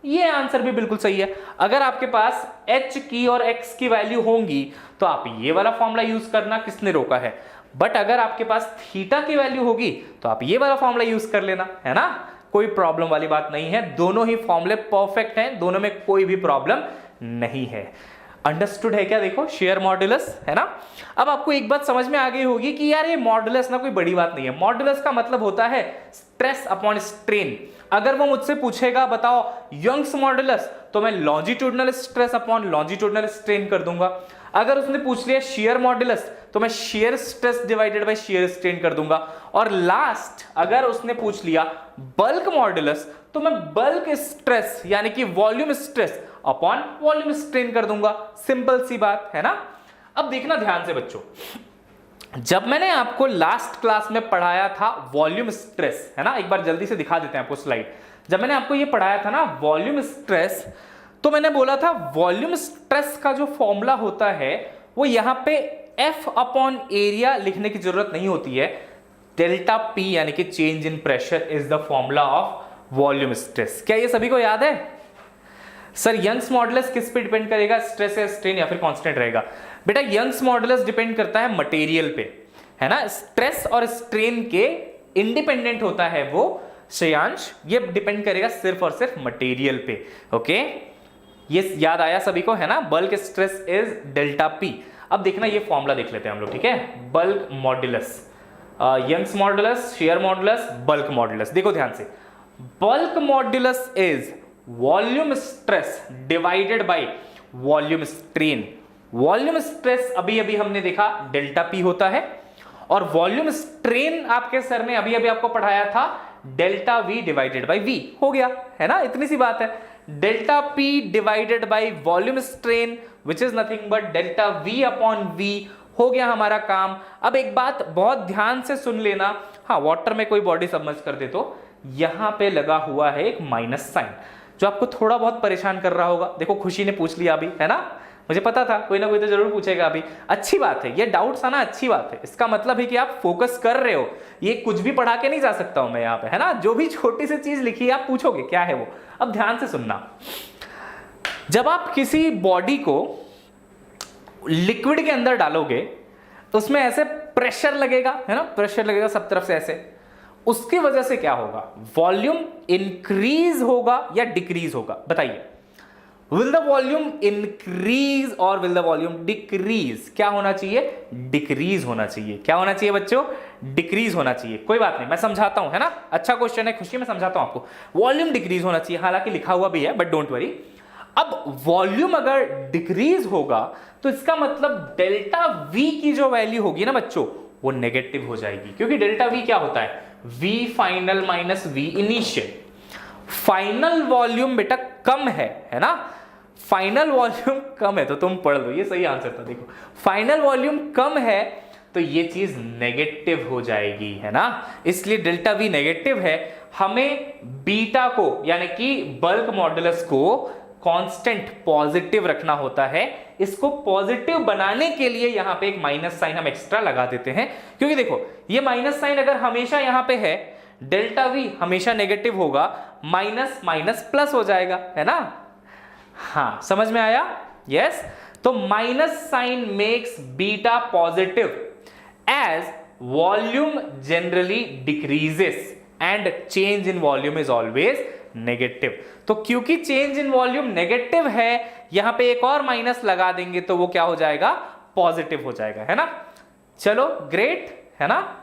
ये आंसर भी बिल्कुल सही है। अगर आपके पास h की और x की वैल्यू होंगी तो आप ये वाला फॉर्मूला यूज करना, किसने रोका है। बट अगर आपके पास थीटा की वैल्यू होगी तो आप ये वाला फॉर्मूला यूज कर लेना, है ना, कोई प्रॉब्लम वाली बात नहीं है। दोनों ही फॉर्मूले परफेक्ट हैं, दोनों में कोई भी प्रॉब्लम नहीं है। अंडरस्टूड है क्या, देखो शेयर मॉड्यूलस, है ना। अब आपको एक बात समझ में आ गई होगी कि यार ये मॉड्यूलस ना कोई बड़ी बात नहीं है। मॉड्यूलस का मतलब होता है स्ट्रेस अपॉन स्ट्रेन। अगर वो मुझसे पूछेगा बताओ यंग्स मॉड्यूलस, तो मैं longitudinal stress upon longitudinal strain कर दूंगा। अगर उसने पूछ लिया शेयर मॉड्यूलस, तो मैं shear stress divided bye shear strain कर दूंगा। और लास्ट अगर उसने पूछ लिया बल्क मॉड्यूलस, तो मैं बल्क स्ट्रेस यानी कि volume stress upon volume strain कर दूंगा। सिंपल सी बात है ना। अब देखना ध्यान से बच्चों, जब मैंने आपको लास्ट क्लास में पढ़ाया था वॉल्यूम स्ट्रेस, है ना, एक बार जल्दी से दिखा देते हैं आपको स्लाइड। जब मैंने आपको ये पढ़ाया था ना वॉल्यूम स्ट्रेस, तो मैंने बोला था वॉल्यूम स्ट्रेस का जो फॉर्मूला होता है वो यहां पे F अपॉन एरिया लिखने की जरूरत नहीं होती है। डेल्टा P यानी कि change in pressure is the formula of volume stress. क्या ये सभी को याद है। सर यंग्स मॉडुलस किस पे डिपेंड करेगा, स्ट्रेस या स्ट्रेन या फिर कांस्टेंट रहेगा। बेटा यंग्स मॉडुलस डिपेंड करता है मटेरियल पे, है ना। स्ट्रेस और स्ट्रेन के इंडिपेंडेंट होता है वो श्रेयांश, ये डिपेंड करेगा सिर्फ और सिर्फ मटेरियल पे। ओके, ये याद आया सभी को, है ना। Bulk stress is delta P। अब देखना ये फॉर्मूला देख लेते हैं हम लोग, ठीक है। Bulk modulus, Young's modulus, shear modulus, bulk modulus. देखो ध्यान से, bulk modulus is volume stress divided by volume strain. Volume stress अभी अभी हमने देखा डेल्टा P होता है, और वॉल्यूम स्ट्रेन आपके सर ने अभी अभी आपको पढ़ाया था delta V divided by V। हो गया, है ना, इतनी सी बात है। Delta P divided by volume strain which is nothing but delta V upon V। हो गया हमारा काम। अब एक बात बहुत ध्यान से सुन लेना, हाँ वाटर में कोई बॉडी सबमर्ज कर दे तो यहां पे लगा हुआ है एक माइनस साइन जो आपको थोड़ा बहुत परेशान कर रहा होगा। देखो खुशी ने पूछ लिया अभी, है ना, मुझे पता था कोई ना कोई तो जरूर पूछेगा अभी। अच्छी बात है, ये डाउट्स आना अच्छी बात है। इसका मतलब है कि आप फोकस कर रहे हो। ये कुछ भी पढ़ा के नहीं जा सकता हूं मैं यहाँ पे, है ना। जो भी छोटी सी चीज लिखी है आप पूछोगे क्या है वो। अब ध्यान से सुनना, जब आप किसी बॉडी को लिक्विड के अंदर डालोगे तो उसमें ऐसे प्रेशर लगेगा, है ना, प्रेशर लगेगा सब तरफ से ऐसे। उसकी वजह से क्या होगा, वॉल्यूम इंक्रीज होगा या डिक्रीज होगा, बताइए। विल द वॉल्यूम इंक्रीज और विल द वॉल्यूम डिक्रीज? क्या होना चाहिए? डिक्रीज होना चाहिए। क्या होना चाहिए बच्चों? डिक्रीज होना चाहिए। कोई बात नहीं, मैं समझाता हूं, है ना, अच्छा क्वेश्चन है, खुशी में समझाता हूं आपको। वॉल्यूम डिक्रीज होना चाहिए, हालांकि लिखा हुआ भी है, बट डोंट वरी। अब वॉल्यूम अगर डिक्रीज होगा तो इसका मतलब डेल्टा वी की जो वैल्यू होगी ना बच्चों, वो नेगेटिव हो जाएगी, क्योंकि डेल्टा वी क्या होता है? V final minus V initial. Final volume बेटा कम है ना, फाइनल वॉल्यूम कम है, तो तुम पढ़ लो, ये सही आंसर था। देखो, फाइनल वॉल्यूम कम है तो ये चीज नेगेटिव हो जाएगी, है ना, इसलिए डेल्टा वी नेगेटिव है। हमें बीटा को यानी कि बल्क मॉडुलस को कांस्टेंट पॉजिटिव रखना होता है। इसको पॉजिटिव बनाने के लिए यहां पे एक माइनस साइन हम एक्स्ट्रा लगा देते हैं, क्योंकि देखो ये माइनस साइन अगर हमेशा यहां पे है, डेल्टा वी हमेशा नेगेटिव होगा, माइनस माइनस प्लस हो जाएगा, है ना। हाँ, समझ में आया? यस। तो minus sign makes beta positive as volume generally decreases and change in volume is always negative. तो क्योंकि चेंज इन वॉल्यूम नेगेटिव है, यहां पे एक और माइनस लगा देंगे तो वो क्या हो जाएगा? पॉजिटिव हो जाएगा, है ना। चलो ग्रेट, है ना,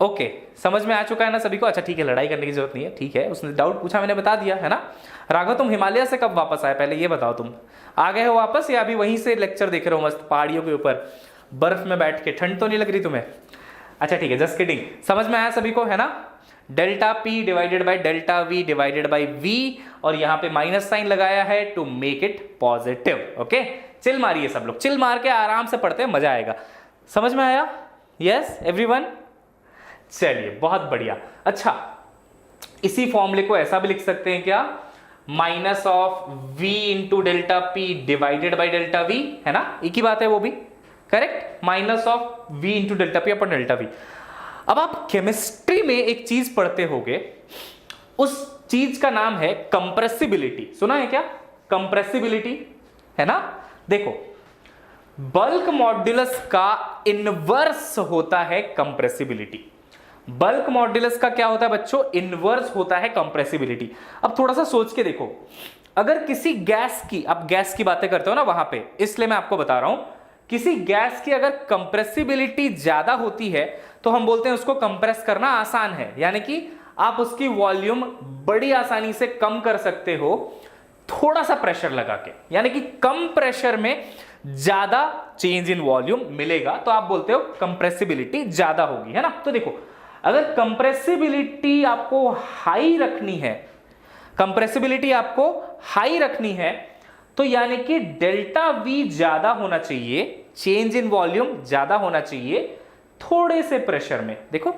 ओके, समझ में आ चुका है ना सभी को? अच्छा ठीक है, लड़ाई करने की जरूरत नहीं है, ठीक है, उसने डाउट पूछा, मैंने बता दिया, है ना। राघव, तुम हिमालय से कब वापस आए? पहले ये बताओ, तुम आ गए हो वापस या अभी वहीं से लेक्चर देख रहे हो मस्त पहाड़ियों के ऊपर बर्फ में बैठ के? ठंड तो नहीं लग रही तुम्हें? अच्छा ठीक है, जस्ट किडिंग। समझ में आया सभी को, है ना। Delta P divided by delta V divided by V, और यहां पे माइनस साइन लगाया है to make it positive. Okay, chill मारिए सब लोग, चिल मार के आराम से पढ़ते हैं, मजा आएगा। समझ में आया? यस एवरीवन, चलिए बहुत बढ़िया। अच्छा, इसी फॉर्मूले को ऐसा भी लिख सकते हैं क्या? Minus of v into delta P divided by delta we, है ना, एक ही बात है वो भी, correct. Minus of v into delta P upon delta we. अब आप केमिस्ट्री में एक चीज पढ़ते होगे, उस चीज का नाम है कंप्रेसिबिलिटी। सुना है क्या? कंप्रेसिबिलिटी, है ना। देखो, बल्क मॉड्यूलस का इनवर्स होता है कंप्रेसिबिलिटी। बल्क मॉड्यूलस का क्या होता है बच्चों? इनवर्स होता है कंप्रेसिबिलिटी। अब थोड़ा सा सोच के देखो, अगर किसी गैस की, आप गैस की बातें करते हो ना वहां पे, इसलिए मैं आपको बता रहा हूं, किसी गैस की अगर कंप्रेसिबिलिटी ज्यादा होती है तो हम बोलते हैं उसको कंप्रेस करना आसान है, यानी कि आप उसकी वॉल्यूम बड़ी आसानी से कम कर सकते हो थोड़ा सा प्रेशर लगा के, यानी कि कम प्रेशर में ज्यादा चेंज इन वॉल्यूम मिलेगा, तो आप बोलते हो कंप्रेसिबिलिटी ज्यादा होगी, है ना। तो देखो, अगर कंप्रेसिबिलिटी आपको हाई रखनी है, कंप्रेसिबिलिटी आपको हाई रखनी है, तो यानी कि डेल्टा वी ज्यादा होना चाहिए, चेंज इन वॉल्यूम ज्यादा होना चाहिए थोड़े से प्रेशर में। देखो,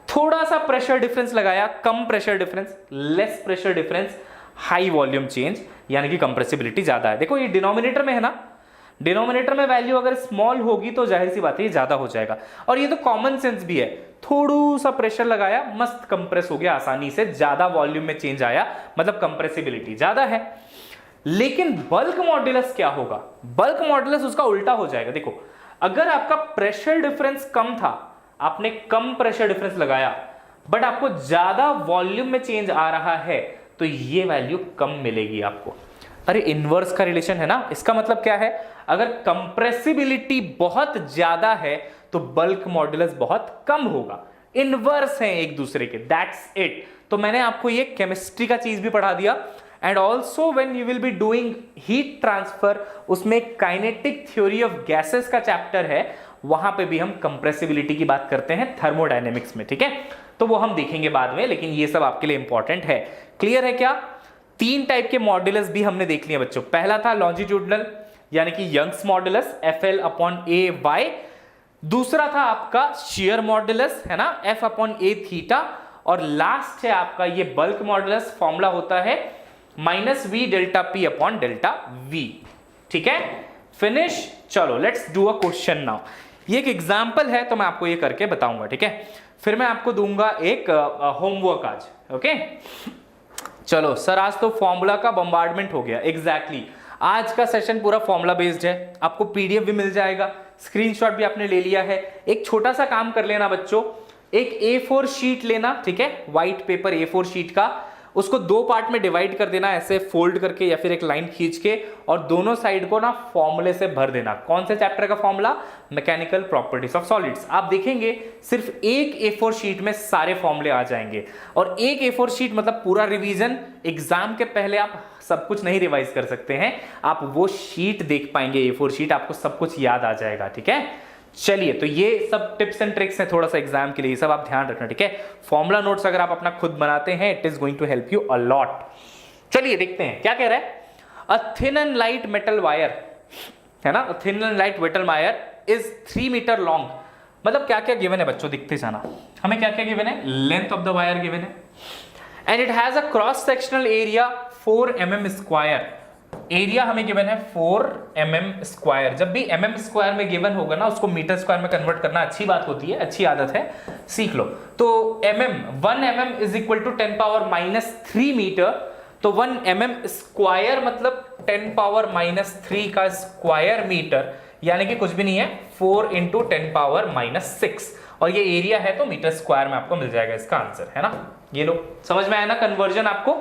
थोड़ा सा प्रेशर डिफरेंस लगाया, कम pressure difference, less pressure difference, high volume change, यानी कि कंप्रेसिबिलिटी ज्यादा है। देखो ये डिनोमिनेटर में है ना, डिनोमिनेटर में वैल्यू अगर स्मॉल होगी तो जाहिर सी बात है ये ज्यादा हो जाएगा, और ये तो कॉमन सेंस भी है। थोड़ा सा प्रेशर लगाया, मस्त कंप्रेस हो गया आसानी से, ज्यादा वॉल्यूम में चेंज आया, मतलब कंप्रेसिबिलिटी ज्यादा है। लेकिन बल्क मॉड्यूलस क्या होगा? बल्क मॉड्यूलस उसका उल्टा हो जाएगा। देखो, अगर आपका प्रेशर डिफरेंस कम था, आपने कम प्रेशर डिफरेंस लगाया, बट आपको ज्यादा वॉल्यूम में चेंज आ रहा है, तो ये वैल्यू कम मिलेगी आपको। अरे इनवर्स का रिलेशन है ना, इसका मतलब क्या है? अगर कंप्रेसिबिलिटी बहुत ज्यादा है तो बल्क मॉड्यूलस बहुत कम होगा। इनवर्स है एक दूसरे के, दैट्स इट। तो मैंने आपको ये केमिस्ट्री का चीज भी पढ़ा दिया, and also when you will be doing heat transfer, उसमें काइनेटिक थ्योरी ऑफ गैसेस का चैप्टर है, वहां पे भी हम कंप्रेसिबिलिटी की बात करते हैं थर्मोडायनेमिक्स में, ठीक है। तो वो हम देखेंगे बाद में, लेकिन ये सब आपके लिए इंपॉर्टेंट है। क्लियर है क्या? 3 टाइप के मॉड्यूलस भी हमने देख लिए बच्चों। पहला था लॉन्जिट्यूडनल, यानी कि यंग्स मॉड्यूलस FL/A/y। दूसरा था आपका शेयर मॉड्यूलस, है ना, F/A थीटा। और लास्ट है आपका ये बल्क मॉड्यूलस, फॉर्मूला होता है -v delta p upon delta v। ठीक है, फिनिश। चलो let's do a question now. ये एक एग्जांपल है तो मैं आपको ये करके बताऊंगा, ठीक है। फिर मैं आपको दूंगा एक होमवर्क आज, ओके। चलो सर, आज तो फॉर्मूला का बम्बार्डमेंट हो गया। एग्जैक्टली आज का सेशन पूरा फॉर्मूला बेस्ड है। आपको पीडीएफ भी मिल जाएगा, स्क्रीनशॉट भी आपने ले लिया है। एक छोटा सा काम कर लेना बच्चों, एक A4 शीट लेना, ठीक है, व्हाइट पेपर A4 शीट का, उसको दो पार्ट में डिवाइड कर देना, ऐसे फोल्ड करके या फिर एक लाइन खींच के, और दोनों साइड को ना फॉर्मूले से भर देना। कौन से चैप्टर का formula? Mechanical properties of solids. आप देखेंगे सिर्फ एक A4 शीट में सारे फॉर्मूले आ जाएंगे, और एक A4 शीट मतलब पूरा रिवीजन। एग्जाम के पहले आप सब कुछ नहीं रिवाइज कर सकते हैं, आप वो शीट देख पाएंगे A4 शीट, आपको सब कुछ याद आ जाएगा। ठीक है, चलिए, तो ये सब टिप्स एंड ट्रिक्स हैं थोड़ा सा एग्जाम के लिए, सब आप ध्यान रखना। ठीक है, फॉर्मूला नोट्स अगर आप अपना खुद बनाते हैं, it is going to help you a lot. चलिए देखते हैं क्या कह रहा है। A thin and light metal wire, है ना, thin and light metal wire is 3 metre long. मतलब क्या क्या गिवन है बच्चों, दिखते जाना। हमें क्या क्या गिवन है? Length of the wire given है, and it has a cross sectional area 4 mm square. Area हमें गिवन है 4 mm स्क्वायर। जब भी mm स्क्वायर में गिवन होगा ना, उसको मीटर स्क्वायर में कन्वर्ट करना अच्छी बात होती है, अच्छी आदत है, सीख लो। तो mm 1 mm is equal to 10⁻³ metre. तो 1 mm स्क्वायर मतलब 10⁻³ का स्क्वायर मीटर, यानी कि कुछ भी नहीं है, 4 × 10⁻⁻6। और ये एरिया है तो मीटर स्क्वायर में आपको मिल जाएगा इसका आंसर, है ना। ये लो, समझ में आया ना कन्वर्जन। आपको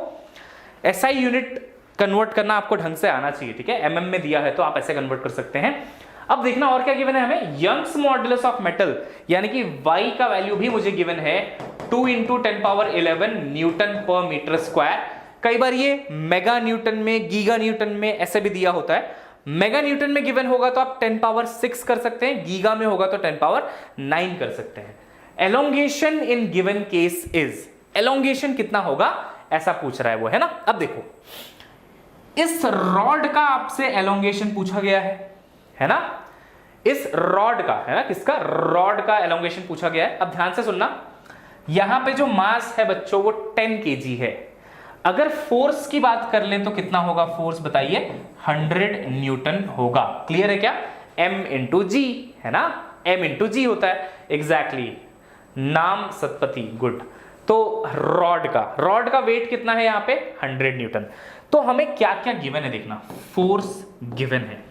SI यूनिट कन्वर्ट करना आपको ढंग से आना चाहिए। ठीक है, mm में दिया है तो आप ऐसे कन्वर्ट कर सकते हैं। अब देखना और क्या गिवन है हमें। यंग्स मॉडुलस ऑफ मेटल, यानी कि Y का वैल्यू भी मुझे गिवन है 2 × 10⁻11 न्यूटन पर मीटर स्क्वायर। कई बार ये मेगा न्यूटन में, गीगा न्यूटन में ऐसे भी दिया होता है। मेगा न्यूटन में गिवन होगा तो आप 10⁻6 कर सकते हैं, गीगा में होगा तो 10⁻9 कर सकते हैं। Elongation in given case is, elongation कितना होगा ऐसा पूछ रहा है वो, है ना। अब देखो, इस रॉड का आपसे एलोंगेशन पूछा गया है ना। इस रॉड का, है ना, किसका? रॉड का एलोंगेशन पूछा गया है। अब ध्यान से सुनना, यहां पे जो मास है बच्चों वो 10 kg है। अगर फोर्स की बात कर लें तो कितना होगा फोर्स, बताइए? 100 न्यूटन होगा। क्लियर है क्या? M × G, है ना, M × G होता है। एग्जैक्टली, नाम सतपति, गुड। तो रॉड का वेट कितना है यहाँ पे? 100 न्यूटन। तो हमें क्या क्या गिवन है देखना। फोर्स गिवन है,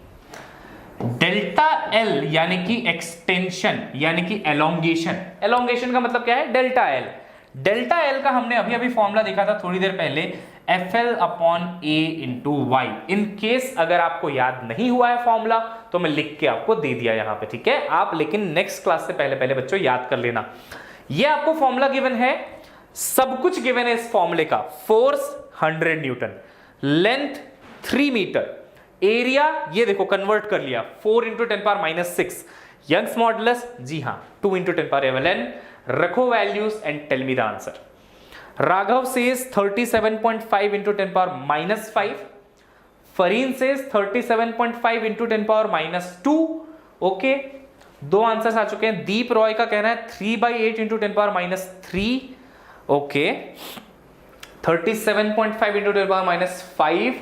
डेल्टा L यानी कि एक्सटेंशन, यानी कि एलोंगेशन। एलोंगेशन का मतलब क्या है? Delta L। डेल्टा L का हमने अभी अभी फॉर्मूला देखा था थोड़ी देर पहले, FL/A × Y। इन केस अगर आपको याद नहीं हुआ है फॉर्मूला तो मैं लिख के आपको दे दिया यहाँ पे। ठीक है, आप लेकिन नेक्स्ट क्लास से पहले पहले बच्चों याद कर लेना। ये आपको फॉर्मूला गिवन है, सब कुछ गिवन है इस फॉर्मूले का। Force 100 newton, length 3 metre, area ये देखो कन्वर्ट कर लिया 4 × 10⁻6, यंग्स मॉडुलस जी हाँ 2 × 10⁻11। रखो values and tell me the answer. Raghav says 37.5 × 10⁻5, Farheen says 37.5 × 10⁻2। Okay, दो आंसर्स आ चुके हैं। दीप रॉय का कहना है 3/8 × 10⁻3। Okay, 37.5 × 10⁻5।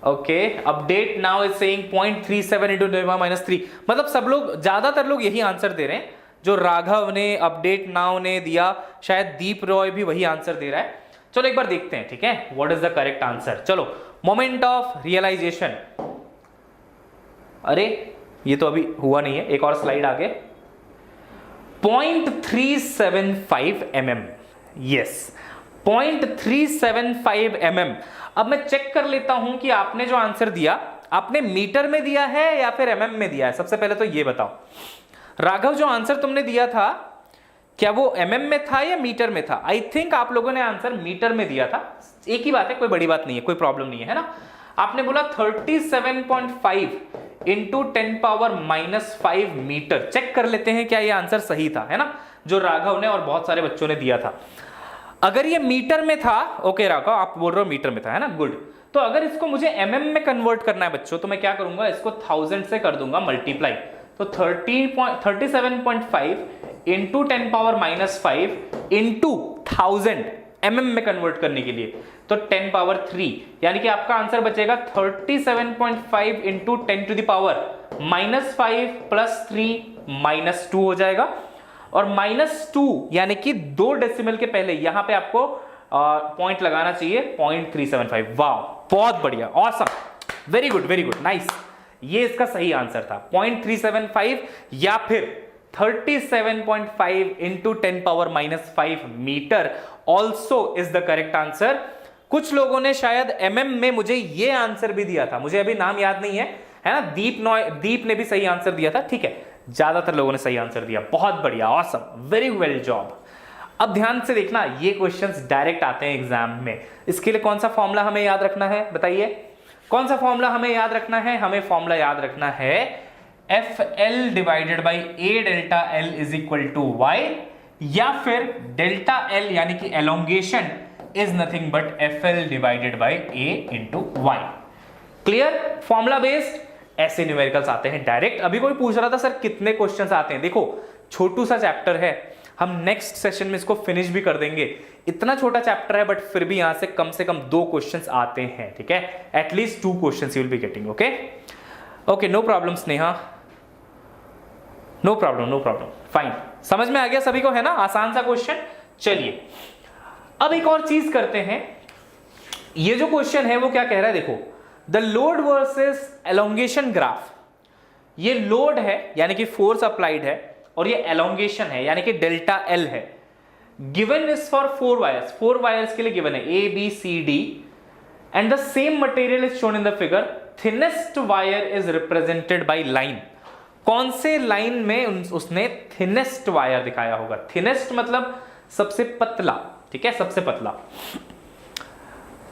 Okay, update now is saying 0.37 × 10⁻3। मतलब सब लोग, ज्यादातर लोग यही आंसर दे रहे हैं जो राघव ने, अपडेट नाउ ने दिया, शायद दीप रॉय भी वही आंसर दे रहा है। चलो एक बार देखते हैं, ठीक है, what is the correct answer. चलो, मोमेंट ऑफ रियलाइजेशन, अरे ये तो अभी हुआ नहीं है, एक और स्लाइड आगे। 0.375 mm, यस 0.375 mm। अब मैं चेक कर लेता हूं कि आपने जो आंसर दिया, आपने मीटर में दिया है या फिर mm में दिया है। सबसे पहले तो ये बताओ, राघव जो आंसर तुमने दिया था क्या वो mm में था या मीटर में था? आई थिंक आप लोगों ने आंसर मीटर में दिया था। एक ही बात है, कोई बड़ी बात नहीं है, कोई प्रॉब्लम नहीं है ना। आपने बोला 37.5 × 10⁻5 मीटर। चेक कर लेते हैं क्या ये आंसर सही था, है ना, जो राघव ने और बहुत सारे बच्चों ने दिया था। अगर ये मीटर में था, ओके राघव आप बोल रहे हो मीटर में था, है ना, गुड। तो अगर इसको मुझे mm में कन्वर्ट करना है बच्चों, तो मैं क्या करूंगा, इसको 1000 से कर दूंगा मल्टीप्लाई। तो 37.5 × 10⁻5 × 1000 mm में कन्वर्ट करने के लिए, तो 10⁻3, यानी कि आपका आंसर बचेगा 37.5 × 10⁻5 + 3 -2 हो जाएगा। और -2 यानी कि 2 डेसिमल के पहले यहां पे आपको पॉइंट लगाना चाहिए 0.375। वाह, बहुत बढ़िया, ऑसम, वेरी गुड, नाइस। ये इसका सही आंसर था 0.375 या फिर 37.5 into 10 power minus 5 metre also is the correct answer. कुछ लोगों ने शायद mm में मुझे ये आंसर भी दिया था, मुझे अभी नाम याद नहीं है ना। दीप ने भी सही आंसर दिया था, ठीक है, ज्यादातर लोगों ने सही आंसर दिया, बहुत बढ़िया, ऑसम, वेरी वेल जॉब। अब ध्यान से देखना, ये क्वेश्चंस डायरेक्ट आते हैं एग्जाम में। इसके लिए कौन सा फॉर्मूला हमें याद रखना है, बताइए कौन सा फॉर्मूला हमें याद रखना है? हमें फॉर्मूला याद रखना है FL divided by A delta L is equal to Y, या फिर डेल्टा L यानी कि elongation is nothing but FL divided by A into Y। Clear? Formula based ऐसे न्यूमेरिकल्स आते हैं डायरेक्ट। अभी कोई पूछ रहा था सर कितने क्वेश्चंस आते हैं, देखो छोटू सा चैप्टर है, हम नेक्स्ट सेशन में इसको फिनिश भी कर देंगे। इतना छोटा चैप्टर है बट फिर भी यहां से कम 2 क्वेश्चंस आते हैं, ठीक है, at least 2 questions you will be getting. Okay okay, no problem Sneha, no problem, fine, समझ में आ गया सभी को, है ना, आसान सा क्वेश्चन। चलिए अब एक और चीज करते हैं। ये जो क्वेश्चन है वो क्या कह रहा है, देखो, the load versus elongation graph. ये लोड है यानी कि फोर्स अप्लाइड है, और ये एलोंगेशन है यानी कि डेल्टा एल है। Given is for 4 wires, 4 wires के लिए गिवन है A B C D and the same material is shown in the figure. Thinnest wire is represented by line. कौन से लाइन में उसने थिनेस्ट वायर दिखाया होगा? थिनेस्ट मतलब सबसे पतला, ठीक है, सबसे पतला।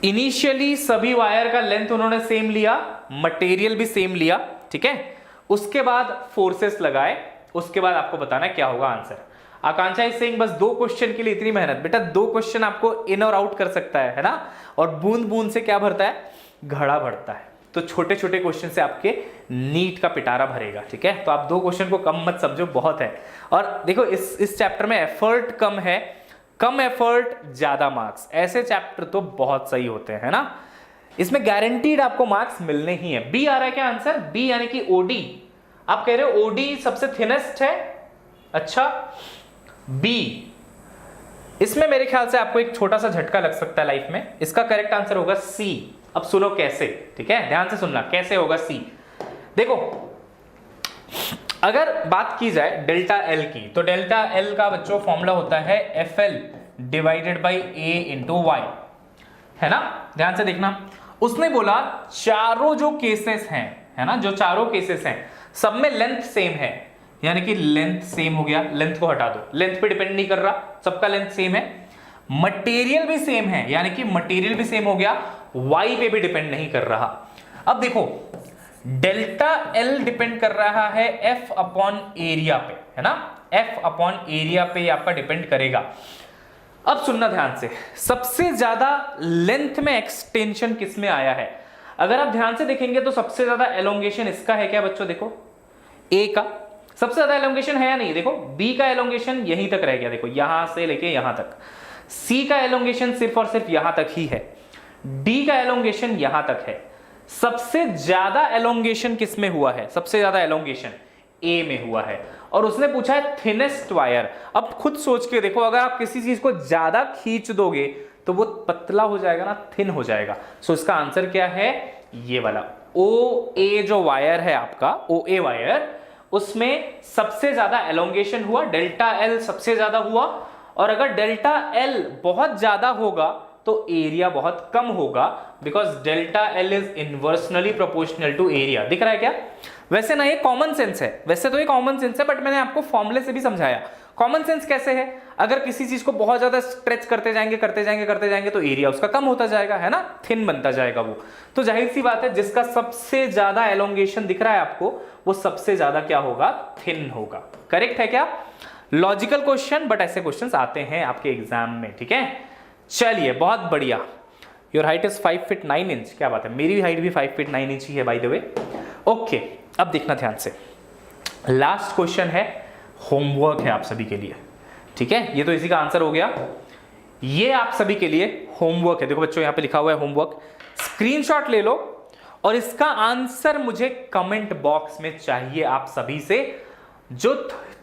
इनिशियली सभी वायर का लेंथ उन्होंने सेम लिया, मटेरियल भी सेम लिया, ठीक है, उसके बाद फोर्सेस लगाए, उसके बाद आपको बताना क्या होगा आंसर। आकांक्षा इज सेइंग बस 2 क्वेश्चन के लिए इतनी मेहनत। बेटा 2 क्वेश्चन आपको इन और आउट कर सकता है ना, और बूंद बूंद से क्या भरता है, घड़ा भरता है। तो छोटे छोटे क्वेश्चन से आपके नीट का पिटारा भरेगा, ठीक है। तो आप 2 क्वेश्चन को कम मत समझो, बहुत है। और देखो इस चैप्टर में एफर्ट कम है, कम एफर्ट ज्यादा मार्क्स, ऐसे चैप्टर तो बहुत सही होते हैं ना। इसमें गारंटीड आपको मार्क्स मिलने ही है। बी आ रहा है क्या आंसर? बी यानी कि ओडी। आप कह रहे हो ओडी सबसे थिनेस्ट है, अच्छा बी। इसमें मेरे ख्याल से आपको एक छोटा सा झटका लग सकता है लाइफ में। इसका करेक्ट आंसर होगा सी। अब सुनो कैसे, ठीक है, ध्यान से सुनना, कैसे होगा सी। देखो अगर बात की जाए डेल्टा एल की, तो डेल्टा एल का बच्चों फॉर्मूला होता है FL divided by A into Y, है ना। ध्यान से देखना, उसने बोला चारों जो केसेस हैं, है ना, जो चारों केसेस हैं सब में लेंथ सेम है, यानी कि लेंथ सेम हो गया। लेंथ को हटा दो, लेंथ पे डिपेंड नहीं कर रहा, सबका लेंथ सेम है। मटेरियल भी सेम है, यानी कि मटेरियल भी सेम हो गया, वाई पे भी डिपेंड नहीं कर रहा। अब देखो डेल्टा एल डिपेंड कर रहा है F अपॉन एरिया पे, है ना, F अपॉन एरिया पे आपका डिपेंड करेगा। अब सुनना ध्यान से, सबसे ज्यादा लेंथ में एक्सटेंशन किस में आया है? अगर आप ध्यान से देखेंगे तो सबसे ज्यादा एलोंगेशन इसका है क्या बच्चों? देखो A का सबसे ज्यादा एलोंगेशन है या नहीं? देखो B का एलोंगेशन यहीं तक रह गया, देखो यहां से लेके यहां तक। C का एलोंगेशन सिर्फ और सिर्फ यहां तक ही है। D का एलोंगेशन यहां तक है। सबसे ज्यादा एलोंगेशन किस में हुआ है? सबसे ज्यादा एलोंगेशन A में हुआ है। और उसने पूछा है थिनेस्ट वायर। अब खुद सोच के देखो, अगर आप किसी चीज को ज्यादा खींच दोगे तो वो पतला हो जाएगा ना, थिन हो जाएगा। सो इसका आंसर क्या है? ये वाला OA जो वायर है आपका, OA वायर, उसमें सबसे ज्यादा एलोंगेशन हुआ, डेल्टा एल सबसे ज्यादा हुआ। और अगर डेल्टा एल बहुत ज्यादा होगा तो एरिया बहुत कम होगा, because delta L is inversely proportional to area. दिख रहा है क्या? वैसे ना ये कॉमन सेंस है, वैसे तो ये कॉमन सेंस है, बट मैंने आपको फॉर्मूले से भी समझाया कॉमन सेंस कैसे है। अगर किसी चीज को बहुत ज्यादा स्ट्रेच करते जाएंगे तो एरिया उसका कम होता जाएगा, है ना, थिन बनता जाएगा वो। तो जाहिर सी बात है, जिसका सबसे ज्यादा एलोंगेशन दिख रहा है आपको, वो सबसे ज्यादा क्या होगा? थिन होगा। करेक्ट है क्या? लॉजिकल क्वेश्चन, बट ऐसे क्वेश्चंस आते हैं आपके एग्जाम में, ठीक है। चलिए बहुत बढ़िया। Your height is 5 feet 9 inch. क्या बात है, मेरी भी हाइट भी 5 फीट 9 इंच ही है बाय द वे। ओके, अब देखना ध्यान से, लास्ट क्वेश्चन है, होमवर्क है आप सभी के लिए, ठीक है। ये तो इसी का आंसर हो गया, ये आप सभी के लिए होमवर्क है। देखो बच्चों यहाँ पे लिखा हुआ है होमवर्क, स्क्रीनशॉट ले लो और इसका आंसर मुझे कमेंट बॉक्स में चाहिए आप सभी से। जो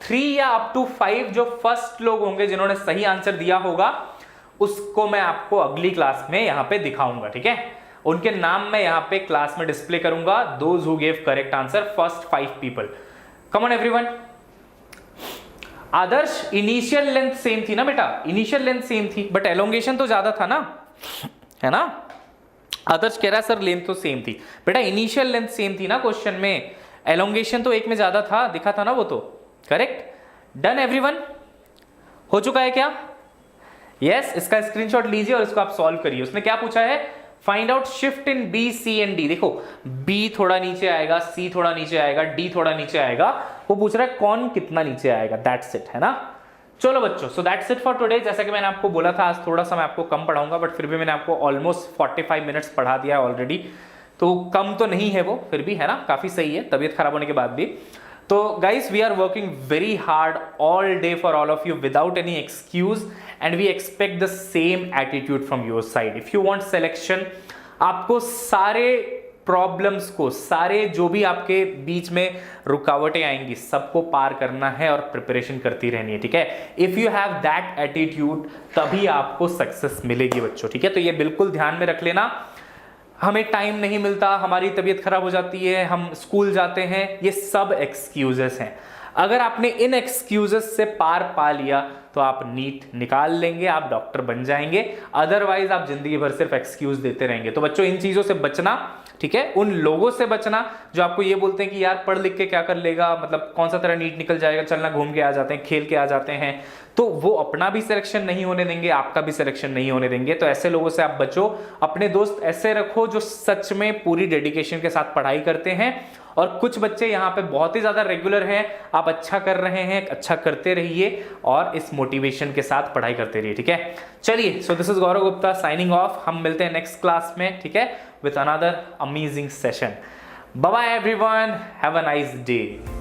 3 या अप टू 5 जो फर्स्ट लोग होंगे जिन्होंने सही आंसर दिया होगा, उसको मैं आपको अगली क्लास में यहां पे दिखाऊंगा, ठीक है। उनके नाम मैं यहां पे क्लास में डिस्प्ले करूंगा, those who gave correct answer, first 5 people. Come on everyone. Adarsh initial length same थी ना बेटा, इनिशियल लेंथ सेम थी, बट एलोंगेशन तो ज्यादा था ना, है ना। आदर्श कह रहा है सर लेंथ तो सेम थी, बेटा इनिशियल लेंथ सेम थी ना क्वेश्चन में, एलोंगेशन तो एक में ज्यादा था, दिखा था ना वो तो, करेक्ट। डन एवरीवन, हो चुका है क्या? यस, इसका स्क्रीनशॉट लीजिए और इसको आप सॉल्व करिए। उसने क्या पूछा है, find out shift in B C and D. देखो बी थोड़ा नीचे आएगा, सी थोड़ा नीचे आएगा, डी थोड़ा नीचे आएगा, वो पूछ रहा है कौन कितना नीचे आएगा, दैट्स इट, है ना। चलो बच्चों, so that's it for today. जैसा कि मैंने आपको बोला था आज थोड़ा सा मैं आपको कम पढ़ाऊंगा, बट फिर भी मैंने आपको ऑलमोस्ट 45 मिनट्स पढ़ा दिया है ऑलरेडी, तो कम तो नहीं है वो, फिर भी है ना, काफी सही है तबीयत खराब होने के बाद भी। तो guys we are working very hard all day for all of you without any excuse, and we expect the same attitude from your side. If you want selection, आपको सारे प्रॉब्लम्स को, सारे जो भी आपके बीच में रुकावटें आएंगी, सबको पार करना है और प्रिपरेशन करती रहनी है, ठीक है। If you have that attitude तभी आपको सक्सेस मिलेगी बच्चों, ठीक है। तो ये बिल्कुल ध्यान में रख लेना। हमें टाइम नहीं मिलता, हमारी तबीयत खराब हो जाती है, हम स्कूल जाते हैं, ये सब एक्सक्यूजेस हैं। अगर आपने इन एक्सक्यूजेस से पार पा लिया तो आप नीट निकाल लेंगे, आप डॉक्टर बन जाएंगे, अदरवाइज आप जिंदगी भर सिर्फ एक्सक्यूज देते रहेंगे। तो बच्चों इन चीजों से बचना, ठीक है। उन लोगों से बचना जो आपको ये बोलते हैं कि यार पढ़ लिख के क्या कर लेगा, मतलब कौन सा तेरा नीट निकल जाएगा, चलना घूम के आ जाते हैं, खेल के आ जाते हैं, तो वो अपना भी सिलेक्शन नहीं होने देंगे, आपका भी सिलेक्शन नहीं होने देंगे। तो ऐसे लोगों से आप बचो, अपने दोस्त ऐसे रखो जो सच में पूरी डेडिकेशन के साथ पढ़ाई करते हैं। और कुछ बच्चे यहाँ पे बहुत ही ज्यादा रेगुलर हैं, आप अच्छा कर रहे हैं, अच्छा करते रहिए और इस मोटिवेशन के साथ पढ़ाई करते रहिए, ठीक है। चलिए, so this is Gaurav Gupta signing off. हम मिलते हैं नेक्स्ट क्लास में, ठीक है, with another amazing session. Bye bye everyone, have a nice day.